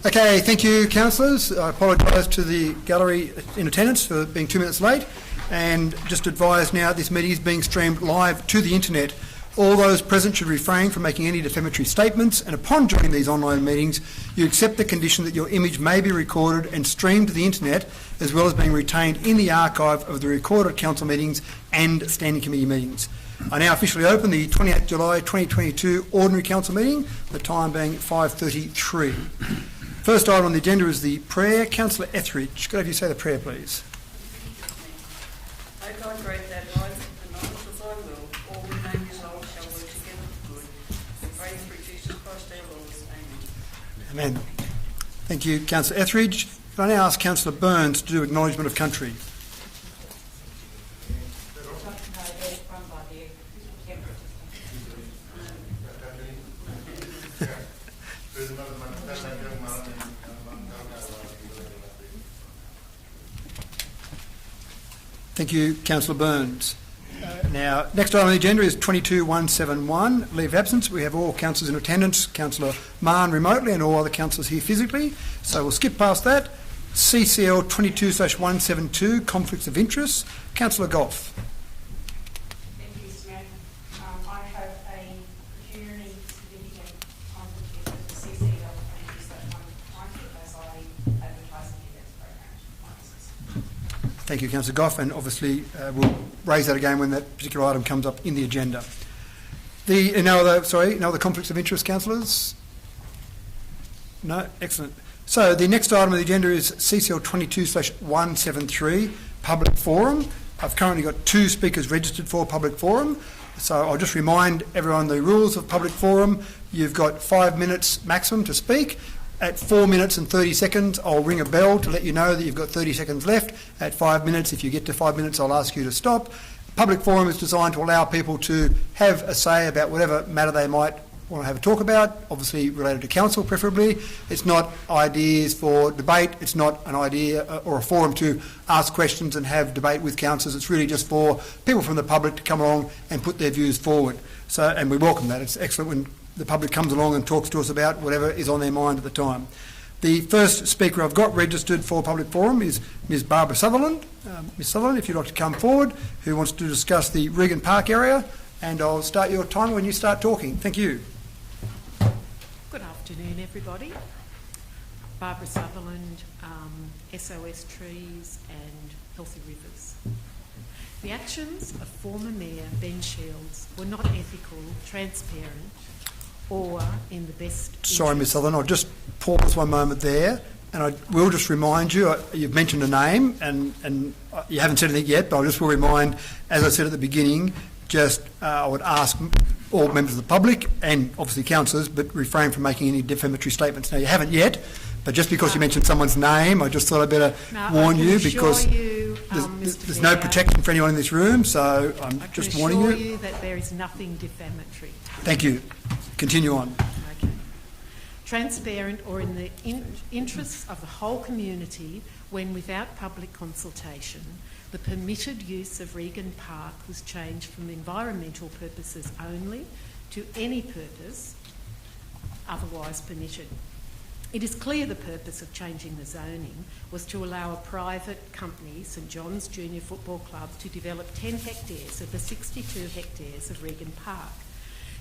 Okay, thank you, councillors. I apologise to the gallery in attendance for being 2 minutes late, and just advise now this meeting is being streamed live to the internet. All those present should refrain from making any defamatory statements, and upon joining these online meetings, you accept the condition that your image may be recorded and streamed to the internet, as well as being retained in the archive of the recorded council meetings and standing committee meetings. I now officially open the 28th July 2022 Ordinary Council meeting, the time being 5:33. First item on the agenda is the prayer. Councillor Etheridge, could I have you say the prayer, please? O God, great that life and knowledge of thy will, all we name his old shall work together for good. We pray through Jesus Christ our Lord. Amen. Amen. Thank you, Councillor Etheridge. Can I now ask Councillor Burns to do acknowledgement of country? Thank you, Councillor Burns. Now, next item on the agenda is 22-171, leave of absence. We have all councillors in attendance, Councillor Mahon remotely and all other councillors here physically. So we'll skip past that. CCL 22-172, conflicts of interest. Councillor Goff. Thank you, Mr. Mayor. I have a pecuniary significant conflict of interest with CCL 22-190 as I advertise the events program. Thank you, Councillor Goff, and obviously we'll raise that again when that particular item comes up in the agenda. No other conflicts of interest, councillors? No? Excellent. So the next item on the agenda is CCL 22-173, public forum. I've currently got 2 speakers registered for public forum. So I'll just remind everyone the rules of public forum. You've got 5 minutes maximum to speak. At 4 minutes and 30 seconds, I'll ring a bell to let you know that you've got 30 seconds left. At 5 minutes, if you get to 5 minutes, I'll ask you to stop. Public forum is designed to allow people to have a say about whatever matter they might want to have a talk about, obviously related to council preferably. It's not ideas for debate. It's not an idea or a forum to ask questions and have debate with councillors. It's really just for people from the public to come along and put their views forward. So, and we welcome that. It's excellent when the public comes along and talks to us about whatever is on their mind at the time. The first speaker I've got registered for public forum is Ms Barbara Sutherland. Ms Sutherland, if you'd like to come forward, who wants to discuss the Regan Park area, and I'll start your time when you start talking. Thank you. Good afternoon, everybody. Barbara Sutherland, SOS Trees and Healthy Rivers. The actions of former Mayor Ben Shields were not ethical, transparent, or in the best interest. Sorry, Ms Sutherland, I'll just pause 1 moment there, and I will just remind you, you've mentioned a name, and you haven't said anything yet, but I just will remind, as I said at the beginning, I would ask all members of the public, and obviously councillors, but refrain from making any defamatory statements. Now, you haven't yet, but just because you mentioned someone's name, I just thought I'd better warn you, because there's no protection for anyone in this room, so I'm just warning you. I can assure you that there is nothing defamatory. Thank you. Continue on. Okay. Transparent or in the interests of the whole community, when without public consultation, the permitted use of Regan Park was changed from environmental purposes only to any purpose otherwise permitted. It is clear the purpose of changing the zoning was to allow a private company, St John's Junior Football Club, to develop 10 hectares of the 62 hectares of Regan Park.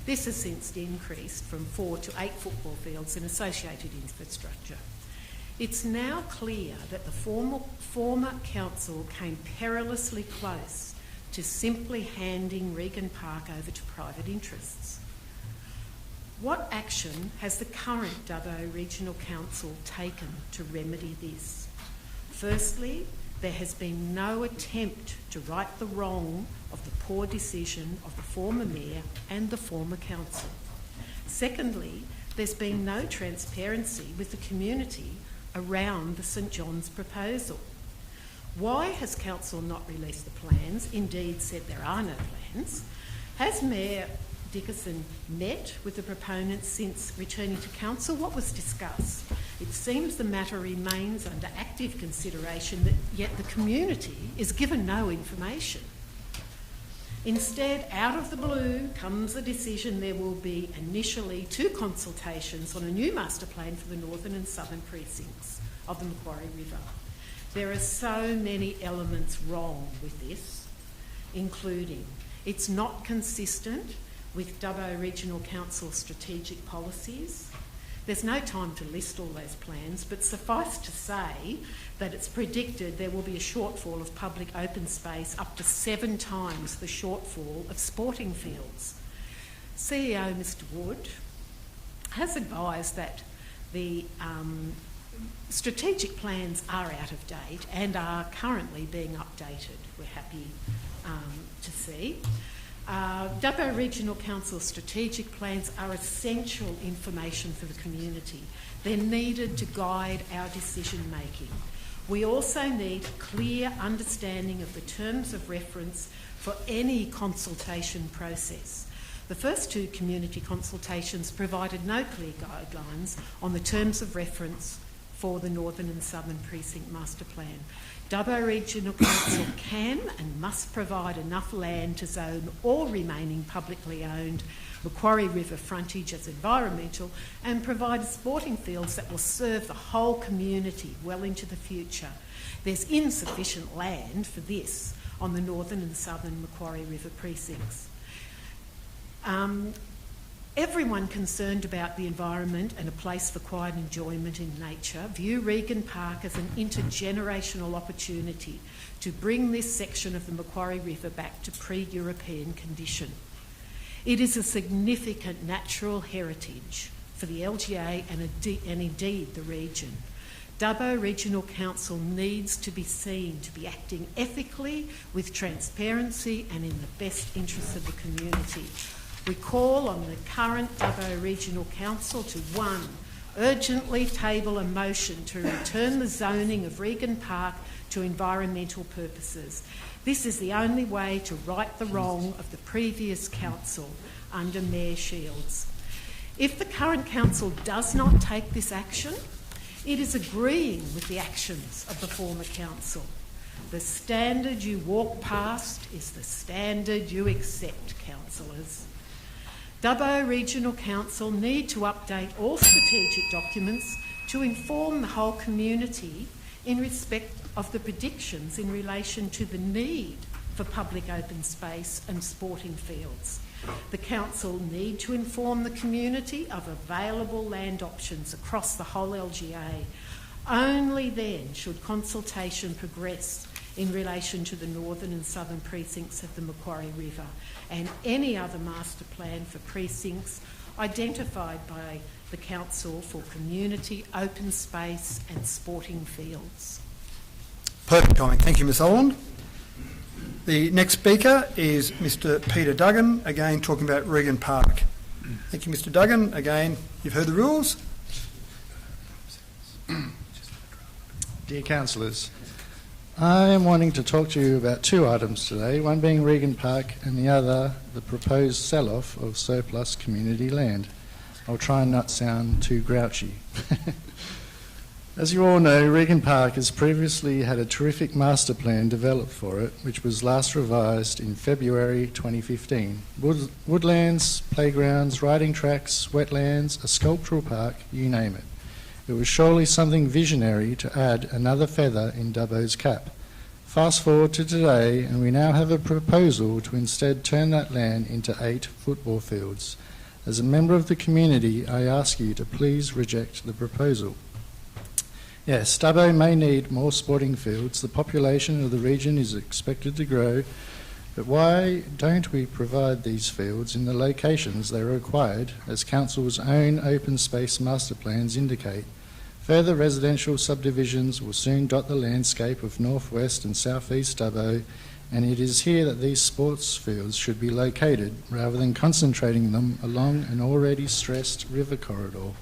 This has since increased from 4 to 8 football fields and associated infrastructure. It's now clear that the former council came perilously close to simply handing Regan Park over to private interests. What action has the current Dubbo Regional Council taken to remedy this? Firstly, there has been no attempt to right the wrong of the poor decision of the former mayor and the former council. Secondly, there's been no transparency with the community around the St John's proposal. Why has council not released the plans, indeed said there are no plans? Has Mayor Dickerson met with the proponents since returning to council? What was discussed? It seems the matter remains under active consideration, yet the community is given no information. Instead, out of the blue comes the decision there will be initially 2 consultations on a new master plan for the northern and southern precincts of the Macquarie River. There are so many elements wrong with this, including it's not consistent with Dubbo Regional Council strategic policies. There's no time to list all those plans, but suffice to say that it's predicted there will be a shortfall of public open space up to 7 times the shortfall of sporting fields. CEO Mr Wood has advised that the strategic plans are out of date and are currently being updated. We're happy to see. Dubbo Regional Council strategic plans are essential information for the community. They're needed to guide our decision making. We also need a clear understanding of the terms of reference for any consultation process. The first 2 community consultations provided no clear guidelines on the terms of reference for the Northern and Southern Precinct Master Plan. Dubbo Regional Council can and must provide enough land to zone all remaining publicly owned Macquarie River frontage as environmental and provide sporting fields that will serve the whole community well into the future. There's insufficient land for this on the Northern and Southern Macquarie River precincts. Everyone concerned about the environment and a place for quiet enjoyment in nature view Regan Park as an intergenerational opportunity to bring this section of the Macquarie River back to pre-European condition. It is a significant natural heritage for the LGA and indeed the region. Dubbo Regional Council needs to be seen to be acting ethically, with transparency and in the best interests of the community. We call on the current Dubbo Regional Council to 1, urgently table a motion to return the zoning of Regan Park to environmental purposes. This is the only way to right the wrong of the previous council under Mayor Shields. If the current council does not take this action, it is agreeing with the actions of the former council. The standard you walk past is the standard you accept, councillors. Dubbo Regional Council need to update all strategic documents to inform the whole community in respect of the predictions in relation to the need for public open space and sporting fields. The council need to inform the community of available land options across the whole LGA. Only then should consultation progress in relation to the northern and southern precincts of the Macquarie River and any other master plan for precincts identified by the council for community, open space and sporting fields. Perfect timing. Thank you, Ms Oland. The next speaker is Mr Peter Duggan, again talking about Regan Park. Thank you, Mr Duggan. Again, you've heard the rules. Dear councillors, I am wanting to talk to you about 2 items today, one being Regan Park and the other the proposed sell-off of surplus community land. I'll try and not sound too grouchy. As you all know, Regan Park has previously had a terrific master plan developed for it, which was last revised in February 2015. Woodlands, playgrounds, riding tracks, wetlands, a sculptural park, you name it. It was surely something visionary to add another feather in Dubbo's cap. Fast forward to today, and we now have a proposal to instead turn that land into 8 football fields. As a member of the community, I ask you to please reject the proposal. Yes, Dubbo may need more sporting fields. The population of the region is expected to grow, but why don't we provide these fields in the locations they are required, as Council's own open space master plans indicate? Further residential subdivisions will soon dot the landscape of northwest and southeast Dubbo, and it is here that these sports fields should be located, rather than concentrating them along an already stressed river corridor.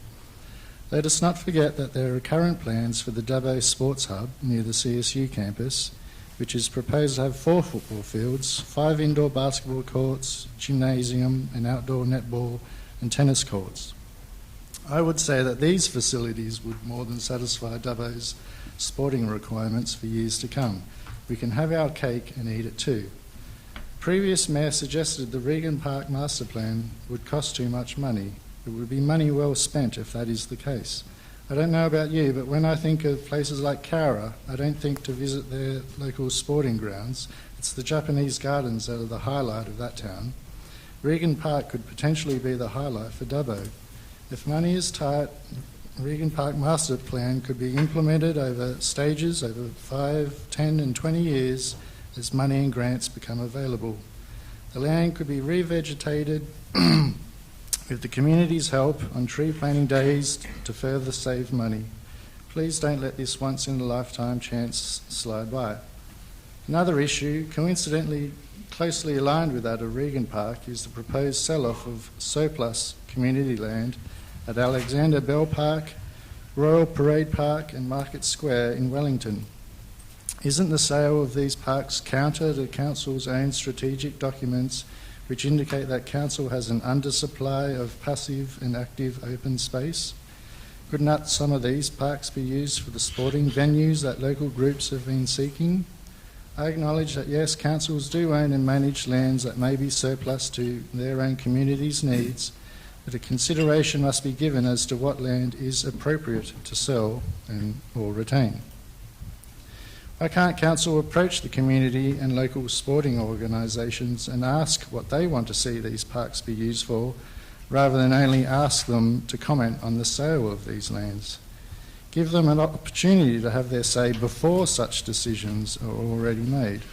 Let us not forget that there are current plans for the Dubbo Sports Hub near the CSU campus, which is proposed to have 4 football fields, 5 indoor basketball courts, gymnasium, and outdoor netball and tennis courts. I would say that these facilities would more than satisfy Dubbo's sporting requirements for years to come. We can have our cake and eat it too. previous mayor suggested the Regan Park master plan would cost too much money. It would be money well spent if that is the case. I don't know about you, but when I think of places like Cowra, I don't think to visit their local sporting grounds. It's the Japanese gardens that are the highlight of that town. Regan Park could potentially be the highlight for Dubbo. If money is tight, Regan Park master plan could be implemented over stages over 5, 10 and 20 years as money and grants become available. The land could be revegetated with the community's help on tree planting days to further save money. Please don't let this once-in-a-lifetime chance slide by. Another issue, coincidentally closely aligned with that of Regan Park, is the proposed sell-off of surplus community land at Alexander Bell Park, Royal Parade Park and Market Square in Wellington. Isn't the sale of these parks counter to Council's own strategic documents which indicate that Council has an undersupply of passive and active open space? Could not some of these parks be used for the sporting venues that local groups have been seeking? I acknowledge that yes, councils do own and manage lands that may be surplus to their own community's needs, but a consideration must be given as to what land is appropriate to sell or retain. Why can't council approach the community and local sporting organisations and ask what they want to see these parks be used for, rather than only ask them to comment on the sale of these lands? Give them an opportunity to have their say before such decisions are already made.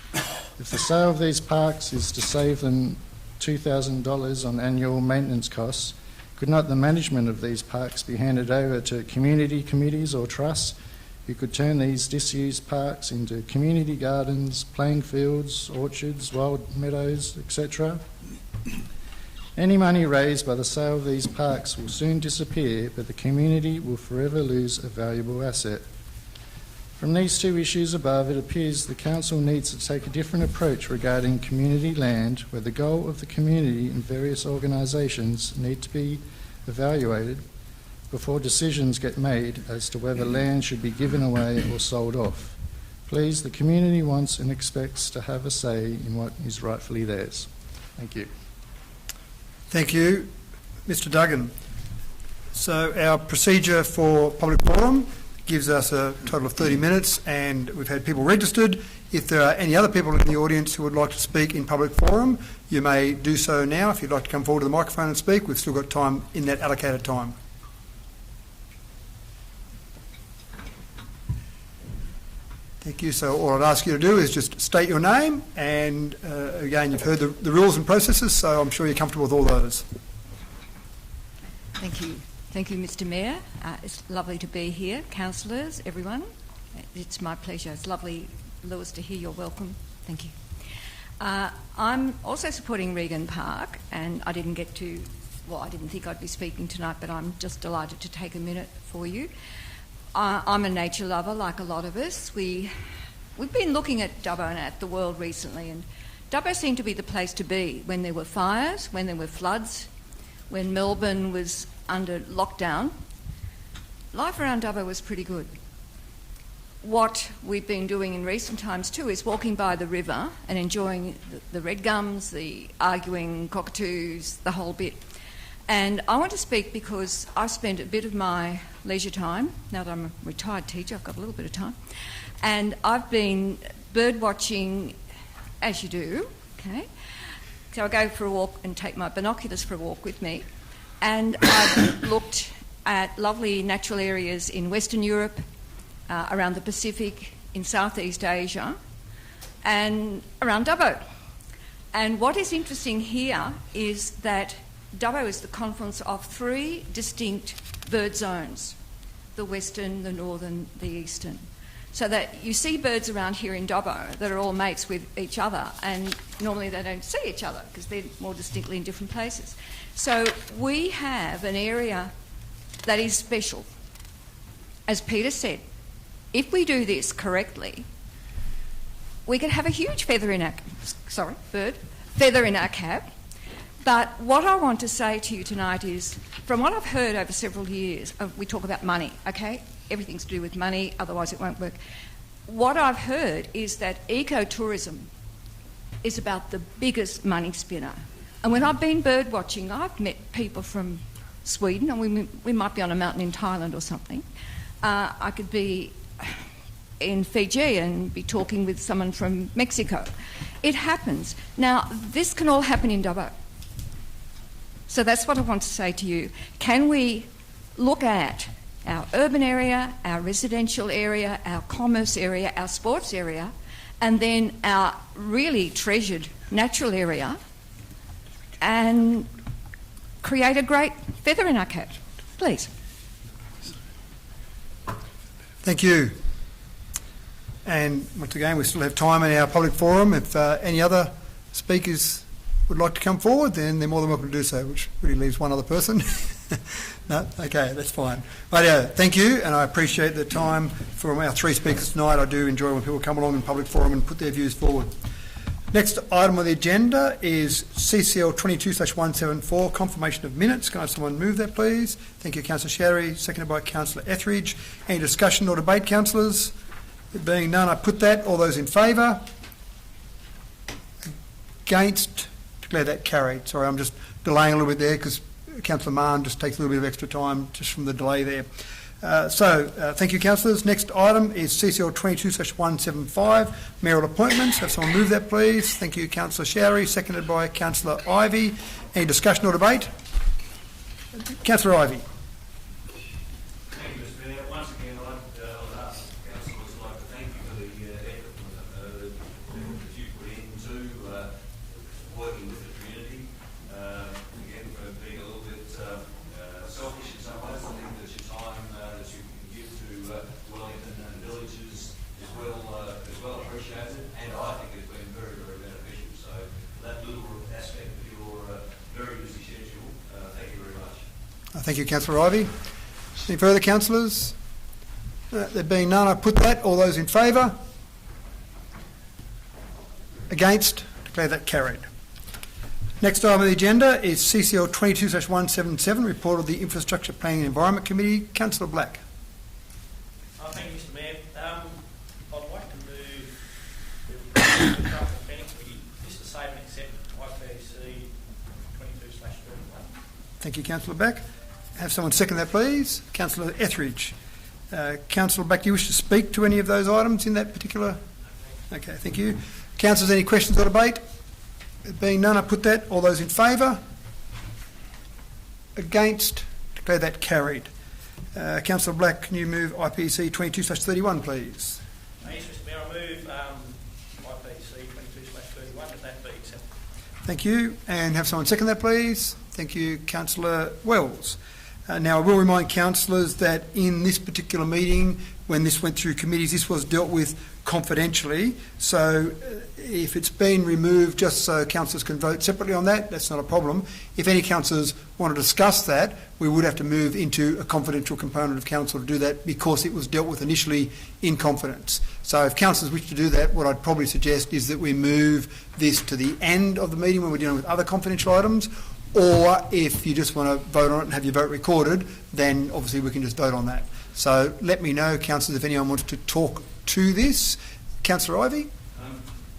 If the sale of these parks is to save them $2,000 on annual maintenance costs, could not the management of these parks be handed over to community committees or trusts who could turn these disused parks into community gardens, playing fields, orchards, wild meadows, etc.? Any money raised by the sale of these parks will soon disappear, but the community will forever lose a valuable asset. From these two issues above, it appears the Council needs to take a different approach regarding community land, where the goal of the community and various organisations need to be evaluated before decisions get made as to whether land should be given away or sold off. Please, the community wants and expects to have a say in what is rightfully theirs. Thank you. Thank you, Mr. Duggan. So our procedure for public forum gives us a total of 30 minutes, and we've had people registered. If there are any other people in the audience who would like to speak in public forum, you may do so now. If you'd like to come forward to the microphone and speak, we've still got time in that allocated time. Thank you. So all I'd ask you to do is just state your name, and again, you've heard the rules and processes, so I'm sure you're comfortable with all those. Thank you. Thank you, Mr Mayor. It's lovely to be here. Councillors, everyone, it's my pleasure. It's lovely, Lewis, to hear your welcome. Thank you. I'm also supporting Regan Park, and I didn't think I'd be speaking tonight, but I'm just delighted to take a minute for you. I'm a nature lover, like a lot of us. We've been looking at Dubbo and at the world recently, and Dubbo seemed to be the place to be when there were fires, when there were floods, when Melbourne was under lockdown. Life around Dubbo was pretty good. What we've been doing in recent times too is walking by the river and enjoying the red gums, the arguing cockatoos, the whole bit. And I want to speak because I've spent a bit of my leisure time, now that I'm a retired teacher, I've got a little bit of time, and I've been bird watching, as you do, okay? So I go for a walk and take my binoculars for a walk with me, and I've looked at lovely natural areas in Western Europe, around the Pacific, in Southeast Asia, and around Dubbo. And what is interesting here is that Dubbo is the confluence of three distinct bird zones: the western, the northern, the eastern. So that you see birds around here in Dubbo that are all mates with each other, and normally they don't see each other because they're more distinctly in different places. So we have an area that is special. As Peter said, if we do this correctly, we could have a huge feather in our cap. But what I want to say to you tonight is, from what I've heard over several years, we talk about money, okay? Everything's to do with money, otherwise it won't work. What I've heard is that ecotourism is about the biggest money spinner. And when I've been bird watching, I've met people from Sweden, and we might be on a mountain in Thailand or something. I could be in Fiji and be talking with someone from Mexico. It happens. Now, this can all happen in Dubbo. So that's what I want to say to you. Can we look at our urban area, our residential area, our commerce area, our sports area, and then our really treasured natural area, and create a great feather in our cap, please? Thank you. And once again, we still have time in our public forum. If any other speakers would like to come forward, then they're more than welcome to do so, which really leaves one other person. No? Okay, that's fine. Right, thank you, and I appreciate the time from our 3 speakers tonight. I do enjoy when people come along in public forum and put their views forward. Next item on the agenda is CCL 22/174, confirmation of minutes. Can I have someone move that, please? Thank you, Councillor Sherry, seconded by Councillor Etheridge. Any discussion or debate, councillors? There being none, I put that. All those in favour? Against? Declare that carried. Sorry, I'm just delaying a little bit there because Councillor Mann just takes a little bit of extra time just from the delay there. Thank you, councillors. Next item is CCL 22/175, mayoral appointments. Have someone move that, please. Thank you, Councillor Sherry, seconded by Councillor Ivey. Any discussion or debate? Councillor Ivey. Thank you, Mr. Mayor. Once again, I'd ask councillors like to thank you for the effort that you put into working with the community. Again, for being a little bit selfish in some ways, I think that your time that you can give to Wellington and villages is well appreciated, and I think it's been very, very beneficial. So that little aspect of your very busy schedule, thank you very much. Thank you, Councillor Ivey. Any further, councillors? There being none, I put that. All those in favour? Against? Declare that carried. Next item on the agenda is CCL 22/177, report of the Infrastructure Planning and Environment Committee. Councillor Black. Thank you, Mr. Mayor. I'd like to move the Infrastructure Planning Committee just to save and accept IPC 22/31. Thank you, Councillor Black. Have someone second that, please. Councillor Etheridge. Councillor Black, do you wish to speak to any of those items in that particular? Okay, thank you. Councillors, any questions or debate? There being none, I put that. All those in favour? Against? Declare that carried. Councillor Black, can you move IPC 22/31, please? Yes, Mr. Mayor, I move IPC 22/31 that that be accepted. Thank you. And have someone second that, please. Thank you, Councillor Wells. Now, I will remind councillors that in this particular meeting, when this went through committees, this was dealt with confidentially. So if it's been removed just so councillors can vote separately on that, that's not a problem. If any councillors want to discuss that, we would have to move into a confidential component of council to do that because it was dealt with initially in confidence. So if councillors wish to do that, what I'd probably suggest is that we move this to the end of the meeting when we're dealing with other confidential items, or if you just want to vote on it and have your vote recorded, then obviously we can just vote on that. So let me know, councillors, if anyone wants to talk to this. Councillor Ivey?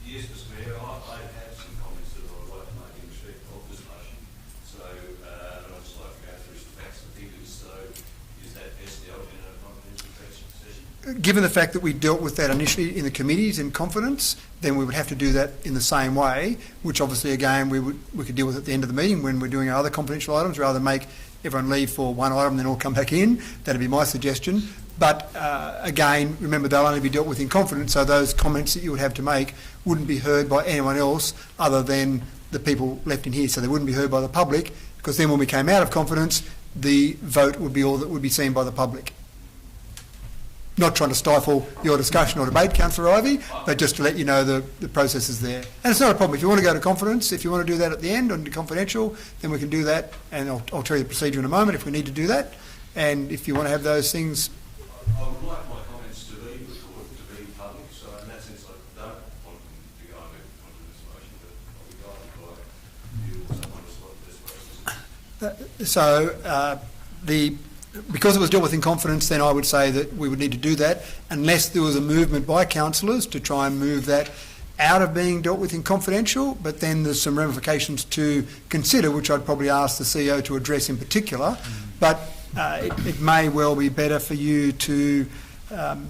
Yes, Mr. Mayor, I have some comments that I would like to make in respect of this motion. So I'd just like to go through some facts and figures. So is that best dealt in a confidential session? Given the fact that we dealt with that initially in the committees in confidence, then we would have to do that in the same way, which obviously, again, we could deal with at the end of the meeting when we're doing our other confidential items, rather than make everyone leave for one item and then all come back in. That'd be my suggestion. But again, remember, they'll only be dealt with in confidence, so those comments that you would have to make wouldn't be heard by anyone else other than the people left in here. So they wouldn't be heard by the public, because then when we came out of confidence, the vote would be all that would be seen by the public. Not trying to stifle your discussion or debate, Councillor Ivey, but just to let you know the process is there. And it's not a problem. If you want to go to confidence, if you want to do that at the end and confidential, then we can do that. And I'll tell you the procedure in a moment if we need to do that. And if you want to have those things... I would like my comments to be recorded, to be public. So in that sense, I don't want them to go onto this motion, but I'll be guided by you or someone else like this process. Because it was dealt with in confidence, then I would say that we would need to do that, unless there was a movement by councillors to try and move that out of being dealt with in confidential, but then there's some ramifications to consider, which I'd probably ask the CEO to address in particular. But it may well be better for you to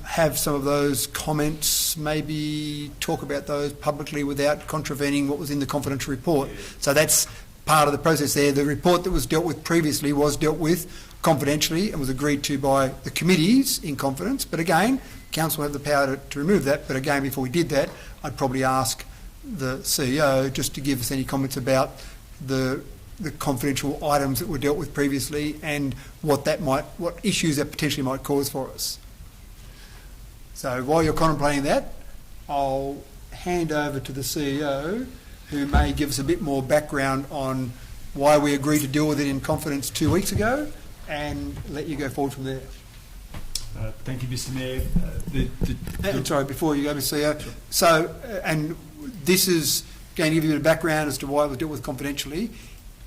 have some of those comments, maybe talk about those publicly without contravening what was in the confidential report. So that's part of the process there. The report that was dealt with previously was dealt with confidentially and was agreed to by the committees in confidence. But again, Council have the power to remove that. But again, before we did that, I'd probably ask the CEO just to give us any comments about the confidential items that were dealt with previously and what issues that potentially might cause for us. So while you're contemplating that, I'll hand over to the CEO, who may give us a bit more background on why we agreed to deal with it in confidence 2 weeks ago, and let you go forward from there. Thank you, Mr. Mayor. Sorry, before you go, Mr. CEO. So, and this is going to give you a bit of background as to why it was dealt with confidentially.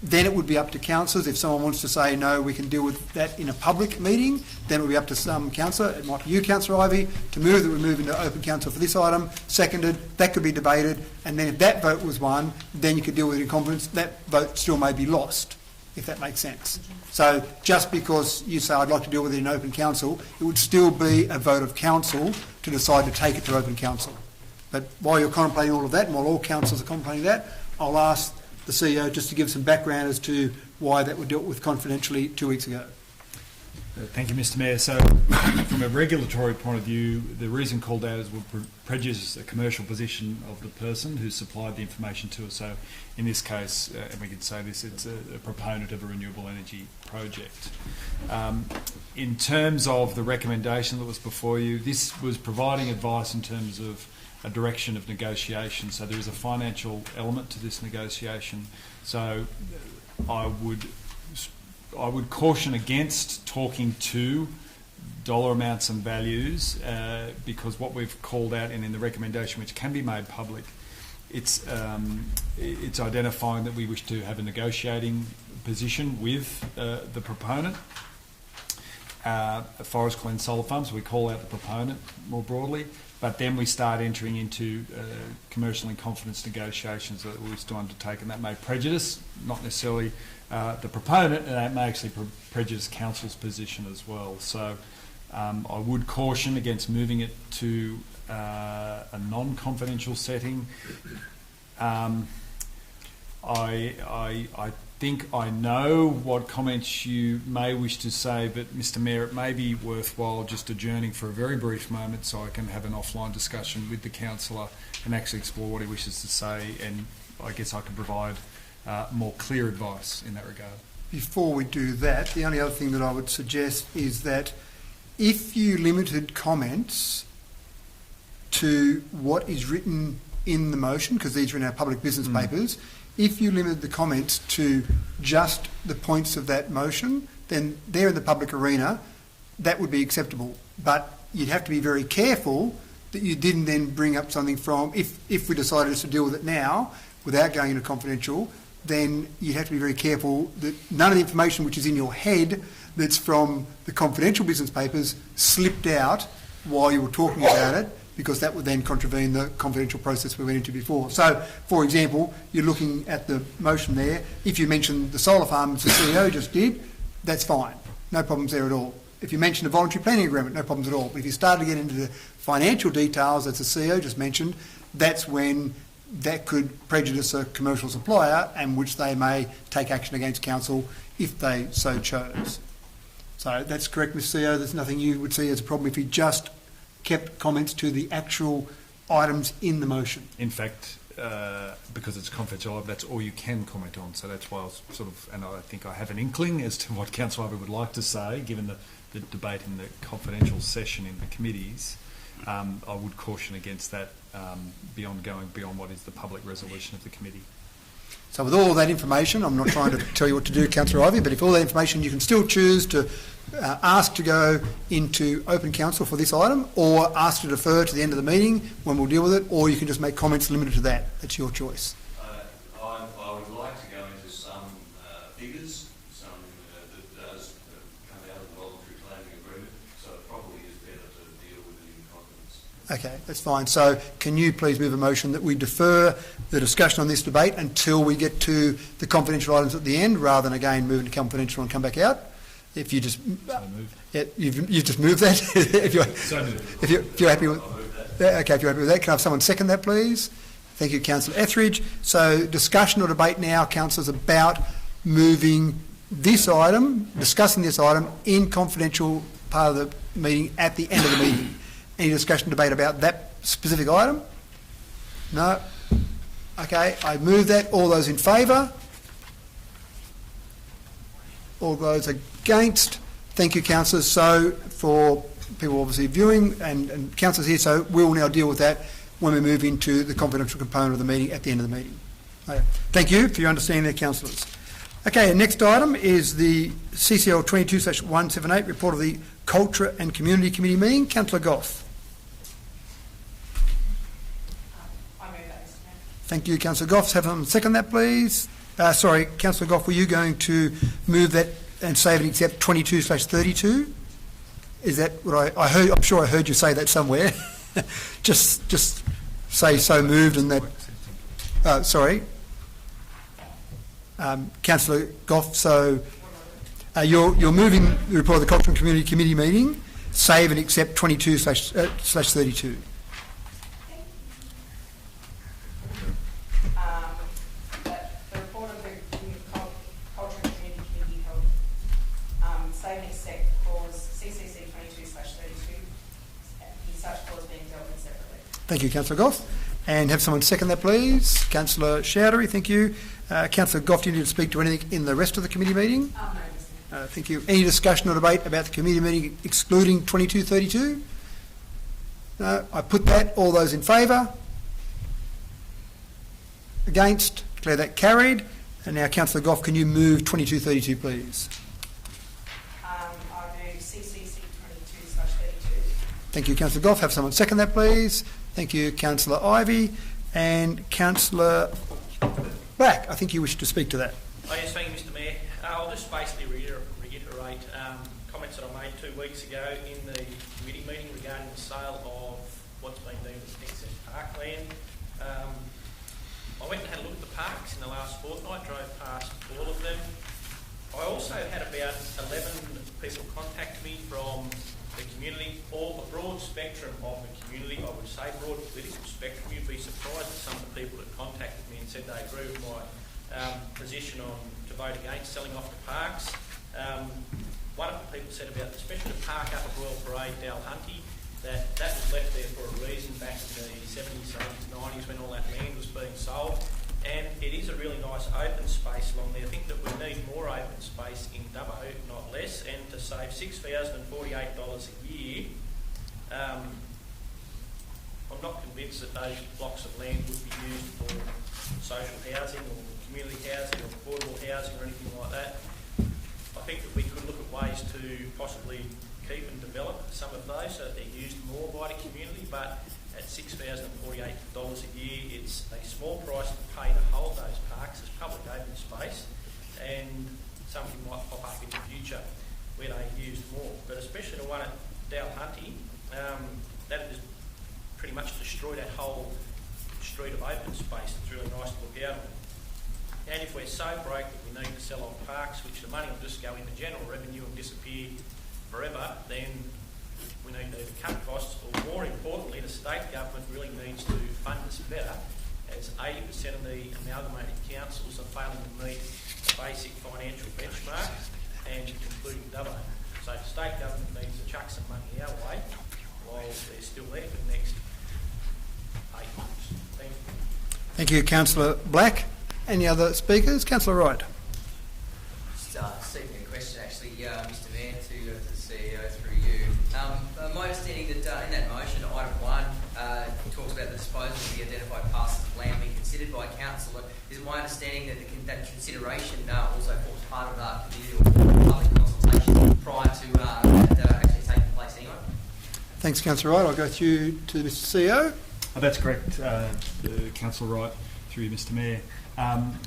Then it would be up to councillors. If someone wants to say, no, we can deal with that in a public meeting, then it would be up to some councillor. It might be you, Councillor Ivey, to move that we move into open council for this item. Seconded, that could be debated. And then if that vote was won, then you could deal with it in confidence. That vote still may be lost, if that makes sense. So just because you say, I'd like to deal with it in open council, it would still be a vote of council to decide to take it to open council. But while you're contemplating all of that, and while all councils are contemplating that, I'll ask the CEO just to give some background as to why that was dealt with confidentially 2 weeks ago. Thank you, Mr. Mayor. So, from a regulatory point of view, the reason called out is would prejudice a commercial position of the person who supplied the information to us. So, in this case, and we can say this, it's a proponent of a renewable energy project. In terms of the recommendation that was before you, this was providing advice in terms of a direction of negotiation. So there is a financial element to this negotiation. So I would caution against talking to dollar amounts and values because what we've called out and in the recommendation, which can be made public, it's identifying that we wish to have a negotiating position with the proponent. Forest Glen Solar Farms, we call out the proponent more broadly, but then we start entering into commercial in confidence negotiations that we wish to undertake, and that may prejudice, not necessarily the proponent, and that may actually prejudice council's position as well. So I would caution against moving it to a non-confidential setting. I think I know what comments you may wish to say, but Mr. Mayor, it may be worthwhile just adjourning for a very brief moment so I can have an offline discussion with the councillor and actually explore what he wishes to say, and I guess I can provide more clear advice in that regard. Before we do that, the only other thing that I would suggest is that if you limited comments to what is written in the motion, because these are in our public business papers, if you limited the comments to just the points of that motion, then there in the public arena, that would be acceptable. But you'd have to be very careful that you didn't then bring up something from, if we decided to deal with it now, without going into confidential, then you'd have to be very careful that none of the information which is in your head that's from the confidential business papers slipped out while you were talking about it, because that would then contravene the confidential process we went into before. So, for example, you're looking at the motion there. If you mention the solar farms the CEO just did, that's fine. No problems there at all. If you mention a voluntary planning agreement, no problems at all. But if you start to get into the financial details, as the CEO just mentioned, that's when that could prejudice a commercial supplier, and which they may take action against council if they so chose. So that's correct, Mr. CEO. There's nothing you would see as a problem if you just kept comments to the actual items in the motion. In fact, because it's confidential, that's all you can comment on. So that's why I was sort of, and I think I have an inkling as to what Councillor Ivey would like to say, given the debate in the confidential session in the committees. I would caution against that going beyond what is the public resolution of the committee. So with all that information, I'm not trying to tell you what to do, Councillor Ivey, but if all that information, you can still choose to ask to go into open council for this item, or ask to defer to the end of the meeting when we'll deal with it, or you can just make comments limited to that. That's your choice. I would like to go into some figures, some that does come out of the voluntary planning agreement, so it probably is better to deal with it in confidence. Okay, that's fine. So can you please move a motion that we defer the discussion on this debate until we get to the confidential items at the end, rather than again moving to confidential and come back out? If you just, So moved. yeah, you've just moved that. So moved. If you're happy with, yeah, okay, if you're happy with that, can I have someone second that, please? Thank you, Councillor Etheridge. So discussion or debate now, councillors, about moving this item, discussing this item in confidential part of the meeting at the end of the meeting. Any discussion, debate about that specific item? No? Okay, I move that. All those in favour? All those against? Thank you, councillors. So for people obviously viewing and councillors here, so we'll now deal with that when we move into the confidential component of the meeting at the end of the meeting. Okay. Thank you for your understanding there, councillors. Okay, next item is the CCL 22/178 report of the Culture and Community Committee meeting. Councillor Goff. I move that, Mr Mayor. Thank you, Councillor Goff. Have someone second that, please. Sorry, Councillor Goff, were you going to move that and save and accept 22/32? Is that what I heard? I'm sure I heard you say that somewhere. just say so moved and that. Sorry. Councillor Goff, so you're moving the report of the Cultural and Community Committee meeting, save and accept 22/32. The report of the Culture and Community Committee held, save and accept clause CCC 22/32, in such clause being dealt with separately. Thank you, Councillor Goff. And have someone second that, please. Councillor Chowdhury, thank you. Councillor Goff, do you need to speak to anything in the rest of the committee meeting? No, Mr Mayor. Thank you. Any discussion or debate about the committee meeting excluding 22/32? No. I put that. All those in favour? Against? Declare that carried. And now, Councillor Goff, can you move 22/32, please? I move CCC 22/32. Thank you, Councillor Goff. Have someone second that, please. Thank you, Councillor Ivey. And Councillor Black, I think you wish to speak to that. Oh, yes, thank you, Mr Mayor. I'll just basically reiterate comments that I made 2 weeks ago in the committee meeting regarding the sale of what's been deemed as excess parkland. I went and had a look at the parks in the last fortnight, drove past all of them. I also had about 11 people contact me from the community, all the broad spectrum of the community, I would say, broad political spectrum. You'd be surprised at some of the people that contacted me and said they agree with my position on to vote against selling off the parks. One of the people said about, especially the park up at Royal Parade, Dalhunty, that was left there for a reason back in the 70s, 80s, 90s when all that land was being sold. And it is a really nice open space along there. I think that we need more open space in Dubbo, not less, and to save $6,048 a year, I'm not convinced that those blocks of land would be used for social housing or community housing or affordable housing or anything like that. I think that we could look at ways to possibly keep and develop some of those so that they're used more by the community, but at $6,048 a year, it's a small price to pay to hold those parks as public open space, and something might pop up in the future where they're used more. But especially the one at Dalhunty, that has pretty much destroyed that whole street of open space. It's really nice to look out on. And if we're so broke that we need to sell off parks, which the money will just go into general revenue and disappear forever, then we need to cut costs, or more importantly, the state government really needs to fund us better, as 80% of the amalgamated councils are failing to meet the basic financial benchmark, and including Dubbo. So the state government needs to chuck some money our way while they're still there for the next 8 months. Thank you. Thank you, Councillor Black. Any other speakers? Councillor Wright. Just seeking a question, actually, Mr Mayor, to the CEO through you. My understanding that in that motion, item 1 talks about the disposal of the identified parcels of land being considered by council. Is it my understanding that that consideration also forms part of our community or public consultation prior to that actually taking place anyway? Thanks, Councillor Wright. I'll go through to Mr CEO. That's correct, Councillor Wright, through you, Mr Mayor.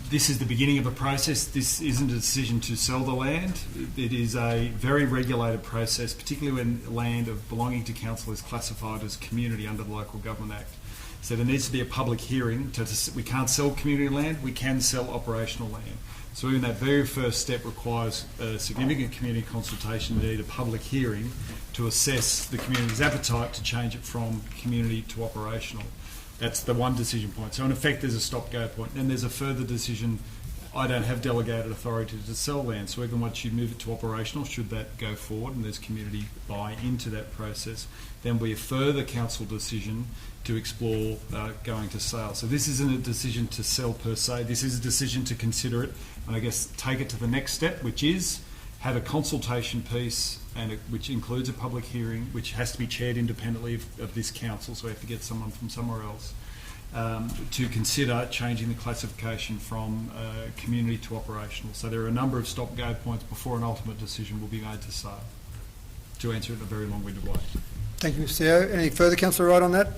This is the beginning of a process. This isn't a decision to sell the land. It is a very regulated process, particularly when land belonging to council is classified as community under the Local Government Act. So there needs to be a public hearing. We can't sell community land, we can sell operational land. So even that very first step requires a significant community consultation, indeed a public hearing, to assess the community's appetite to change it from community to operational. That's the one decision point. So in effect there's a stop-go point. Then there's a further decision. I don't have delegated authority to sell land, so even once you move it to operational, should that go forward and there's community buy into that process, then will be a further council decision to explore going to sale. So this isn't a decision to sell per se, this is a decision to consider it and I guess take it to the next step, which is have a consultation piece which includes a public hearing, which has to be chaired independently of this council, so we have to get someone from somewhere else, to consider changing the classification from community to operational. So there are a number of stop-go points before an ultimate decision will be made to sale, to answer it in a very long-winded way. Thank you, Mr. Yeo. Any further, Councillor Wright, on that?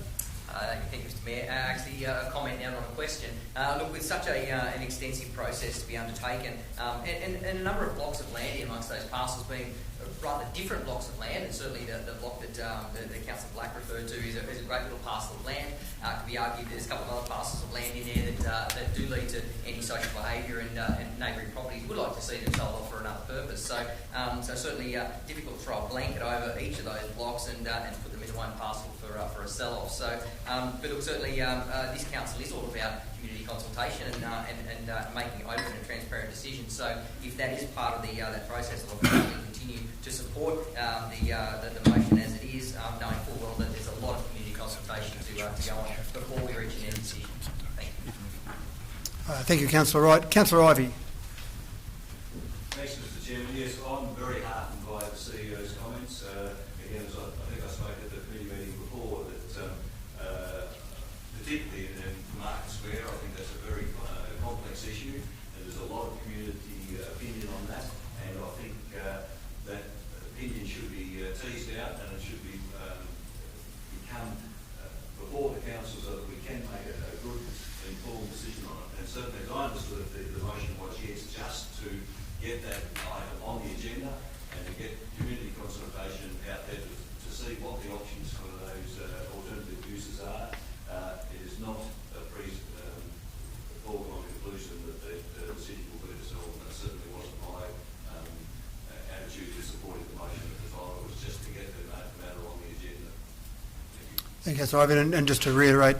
Thank you, Mr. Mayor. Actually, a comment now, not a question. Look, with such an extensive process to be undertaken, and a number of blocks of land amongst those parcels being rather different blocks of land, and certainly the block that Councillor Black referred to is a great little parcel of land. Could be argued there's a couple of other parcels of land in there that do lead to antisocial behaviour, and neighbouring properties would like to see them sold off for another purpose. So certainly difficult to throw a blanket over each of those blocks and put them into one parcel for a sell-off. So, but look, certainly this council is all about community consultation and making open and transparent decisions. So if that is part of that process, I'll certainly continue to support the motion as it is, knowing full well that there's a lot of community consultation to go on before we reach an end decision. Thank you. Thank you, Councillor Wright. Councillor Ivey. Thanks, Mr. Chairman. Yes, I'm very heartened by the CEO's comments. Again, as I think I spoke at the committee meeting before, that particularly in Market Square, I think that's a very complex issue, and there's a lot of community opinion on that, and I think that opinion should be teased out, and it should be become before the council so that we can make a good informed decision on it. And certainly, as I understood it, the motion was yes, just to get that item on the agenda and to get community consultation out there to see what the options for those alternative uses are. It is not a foregone conclusion that the city will be to sell, and that certainly wasn't my attitude to supporting the motion at the time. It was just to get the matter on the agenda. Thank you, Councillor Ivey. And just to reiterate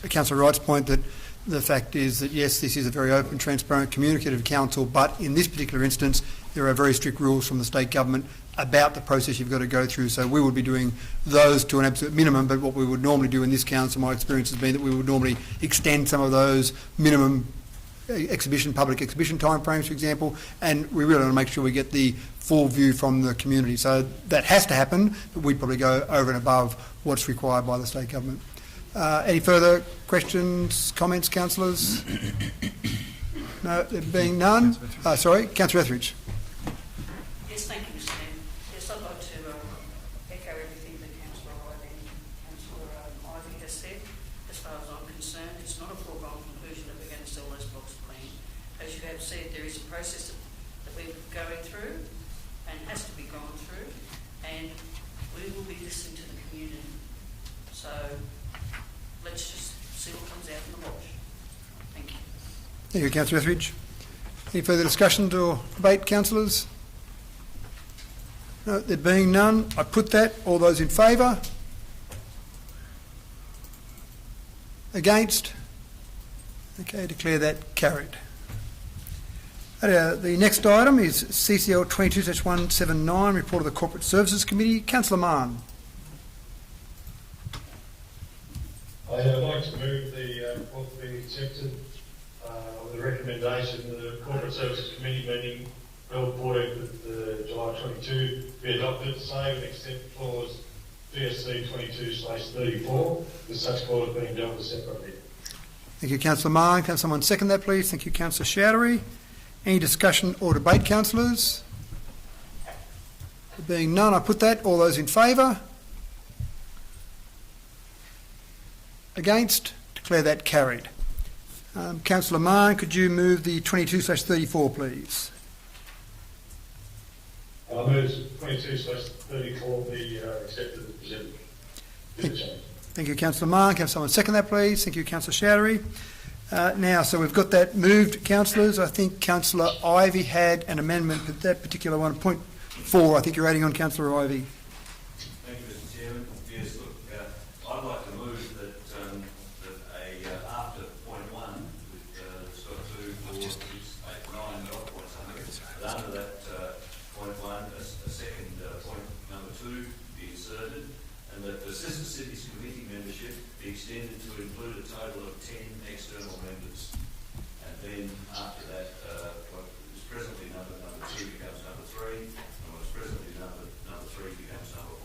Councillor Wright's point, that the fact is that, yes, this is a very open, transparent, communicative council, but in this particular instance, there are very strict rules from the state government about the process you've got to go through. So we would be doing those to an absolute minimum, but what we would normally do in this council, my experience has been that we would normally extend some of those minimum public exhibition timeframes, for example, and we really want to make sure we get the full view from the community. So that has to happen, but we'd probably go over and above what's required by the state government. Any further questions, comments, councillors? No, there being none. Sorry, Councillor Etheridge. Yes, thank you, Mr. Mayor. Yes, I'd like to echo everything that Councillor Wright and Councillor Ivey has said. As far as I'm concerned, it's not a foregone conclusion that we're going to sell those blocks of land. As you have said, there is a process that we're going through and has to be gone through, and we will be listening to the community. So let's just see what comes out in the wash. Thank you. Thank you, Councillor Etheridge. Any further discussion or debate, councillors? No, there being none, I put that. All those in favour? Against? Okay, declare that carried. The next item is CCL 22-179, report of the Corporate Services Committee. Councillor Mann. I'd like to move the report be accepted with the recommendation that the Corporate Services Committee meeting held 14th July 22 be adopted, save and except clause GSC 22/34, with such clause being dealt with separately. Thank you, Councillor Mann. Can someone second that, please? Thank you, Councillor Chowdhury. Any discussion or debate, councillors? There being none, I put that. All those in favour? Against? Declare that carried. Councillor Mann, could you move the 22/34, please? I move 22/34 be accepted as presented. With the change. Thank you, Councillor Mann. Can someone second that, please? Thank you, Councillor Showery. Now, so we've got that moved, councillors. I think Councillor Ivey had an amendment, but that particular one, point 4, I think you're adding on, Councillor Ivey. Thank you, Mr. Chairman. Yes, look, I'd like to move that, after point 1, with sort of 2, 4, 6, 8, 9 dot point something, but under that point 1, a second point number 2 be inserted, and that the Sister Cities Committee membership be extended to include a total of 10 external members. And then after that, what is presently number 2 becomes number 3, and what is presently number 3 becomes number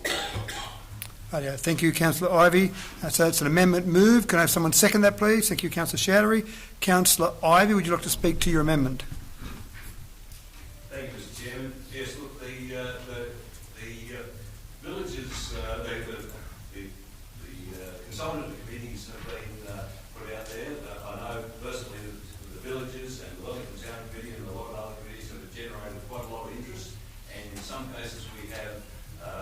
4. Yeah, thank you, Councillor Ivey. So it's an amendment move. Can I have someone second that, please? Thank you, Councillor Showery. Councillor Ivey, would you like to speak to your amendment? Thank you, Mr. Chairman. Yes, look, the villages, the consultative committees have been put out there. I know personally that the villages and the Wellington Town Committee and a lot of other committees have generated quite a lot of interest, and in some cases we have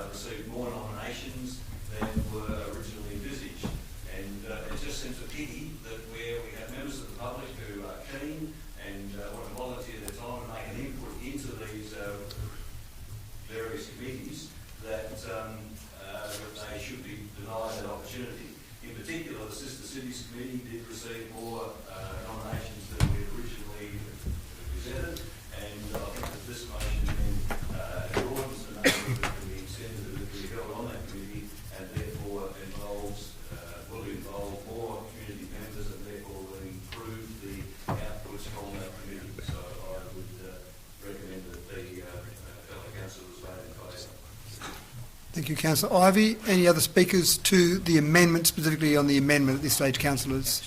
received more nominations than were originally envisaged. And it just seems a pity that where we have members of the public who are keen and want to volunteer their time and make an input into these various committees, that they should be denied that opportunity. In particular, the Sister Cities Committee did receive more nominations than we originally presented, and I think that this motion then broadens the number that can be extended that can be held on that committee, and therefore will involve more community members, and therefore will improve the outputs from that committee. So I would recommend that the fellow councillors vote in favour. Thank you, Councillor Ivey. Any other speakers to the amendment, specifically on the amendment at this stage, councillors?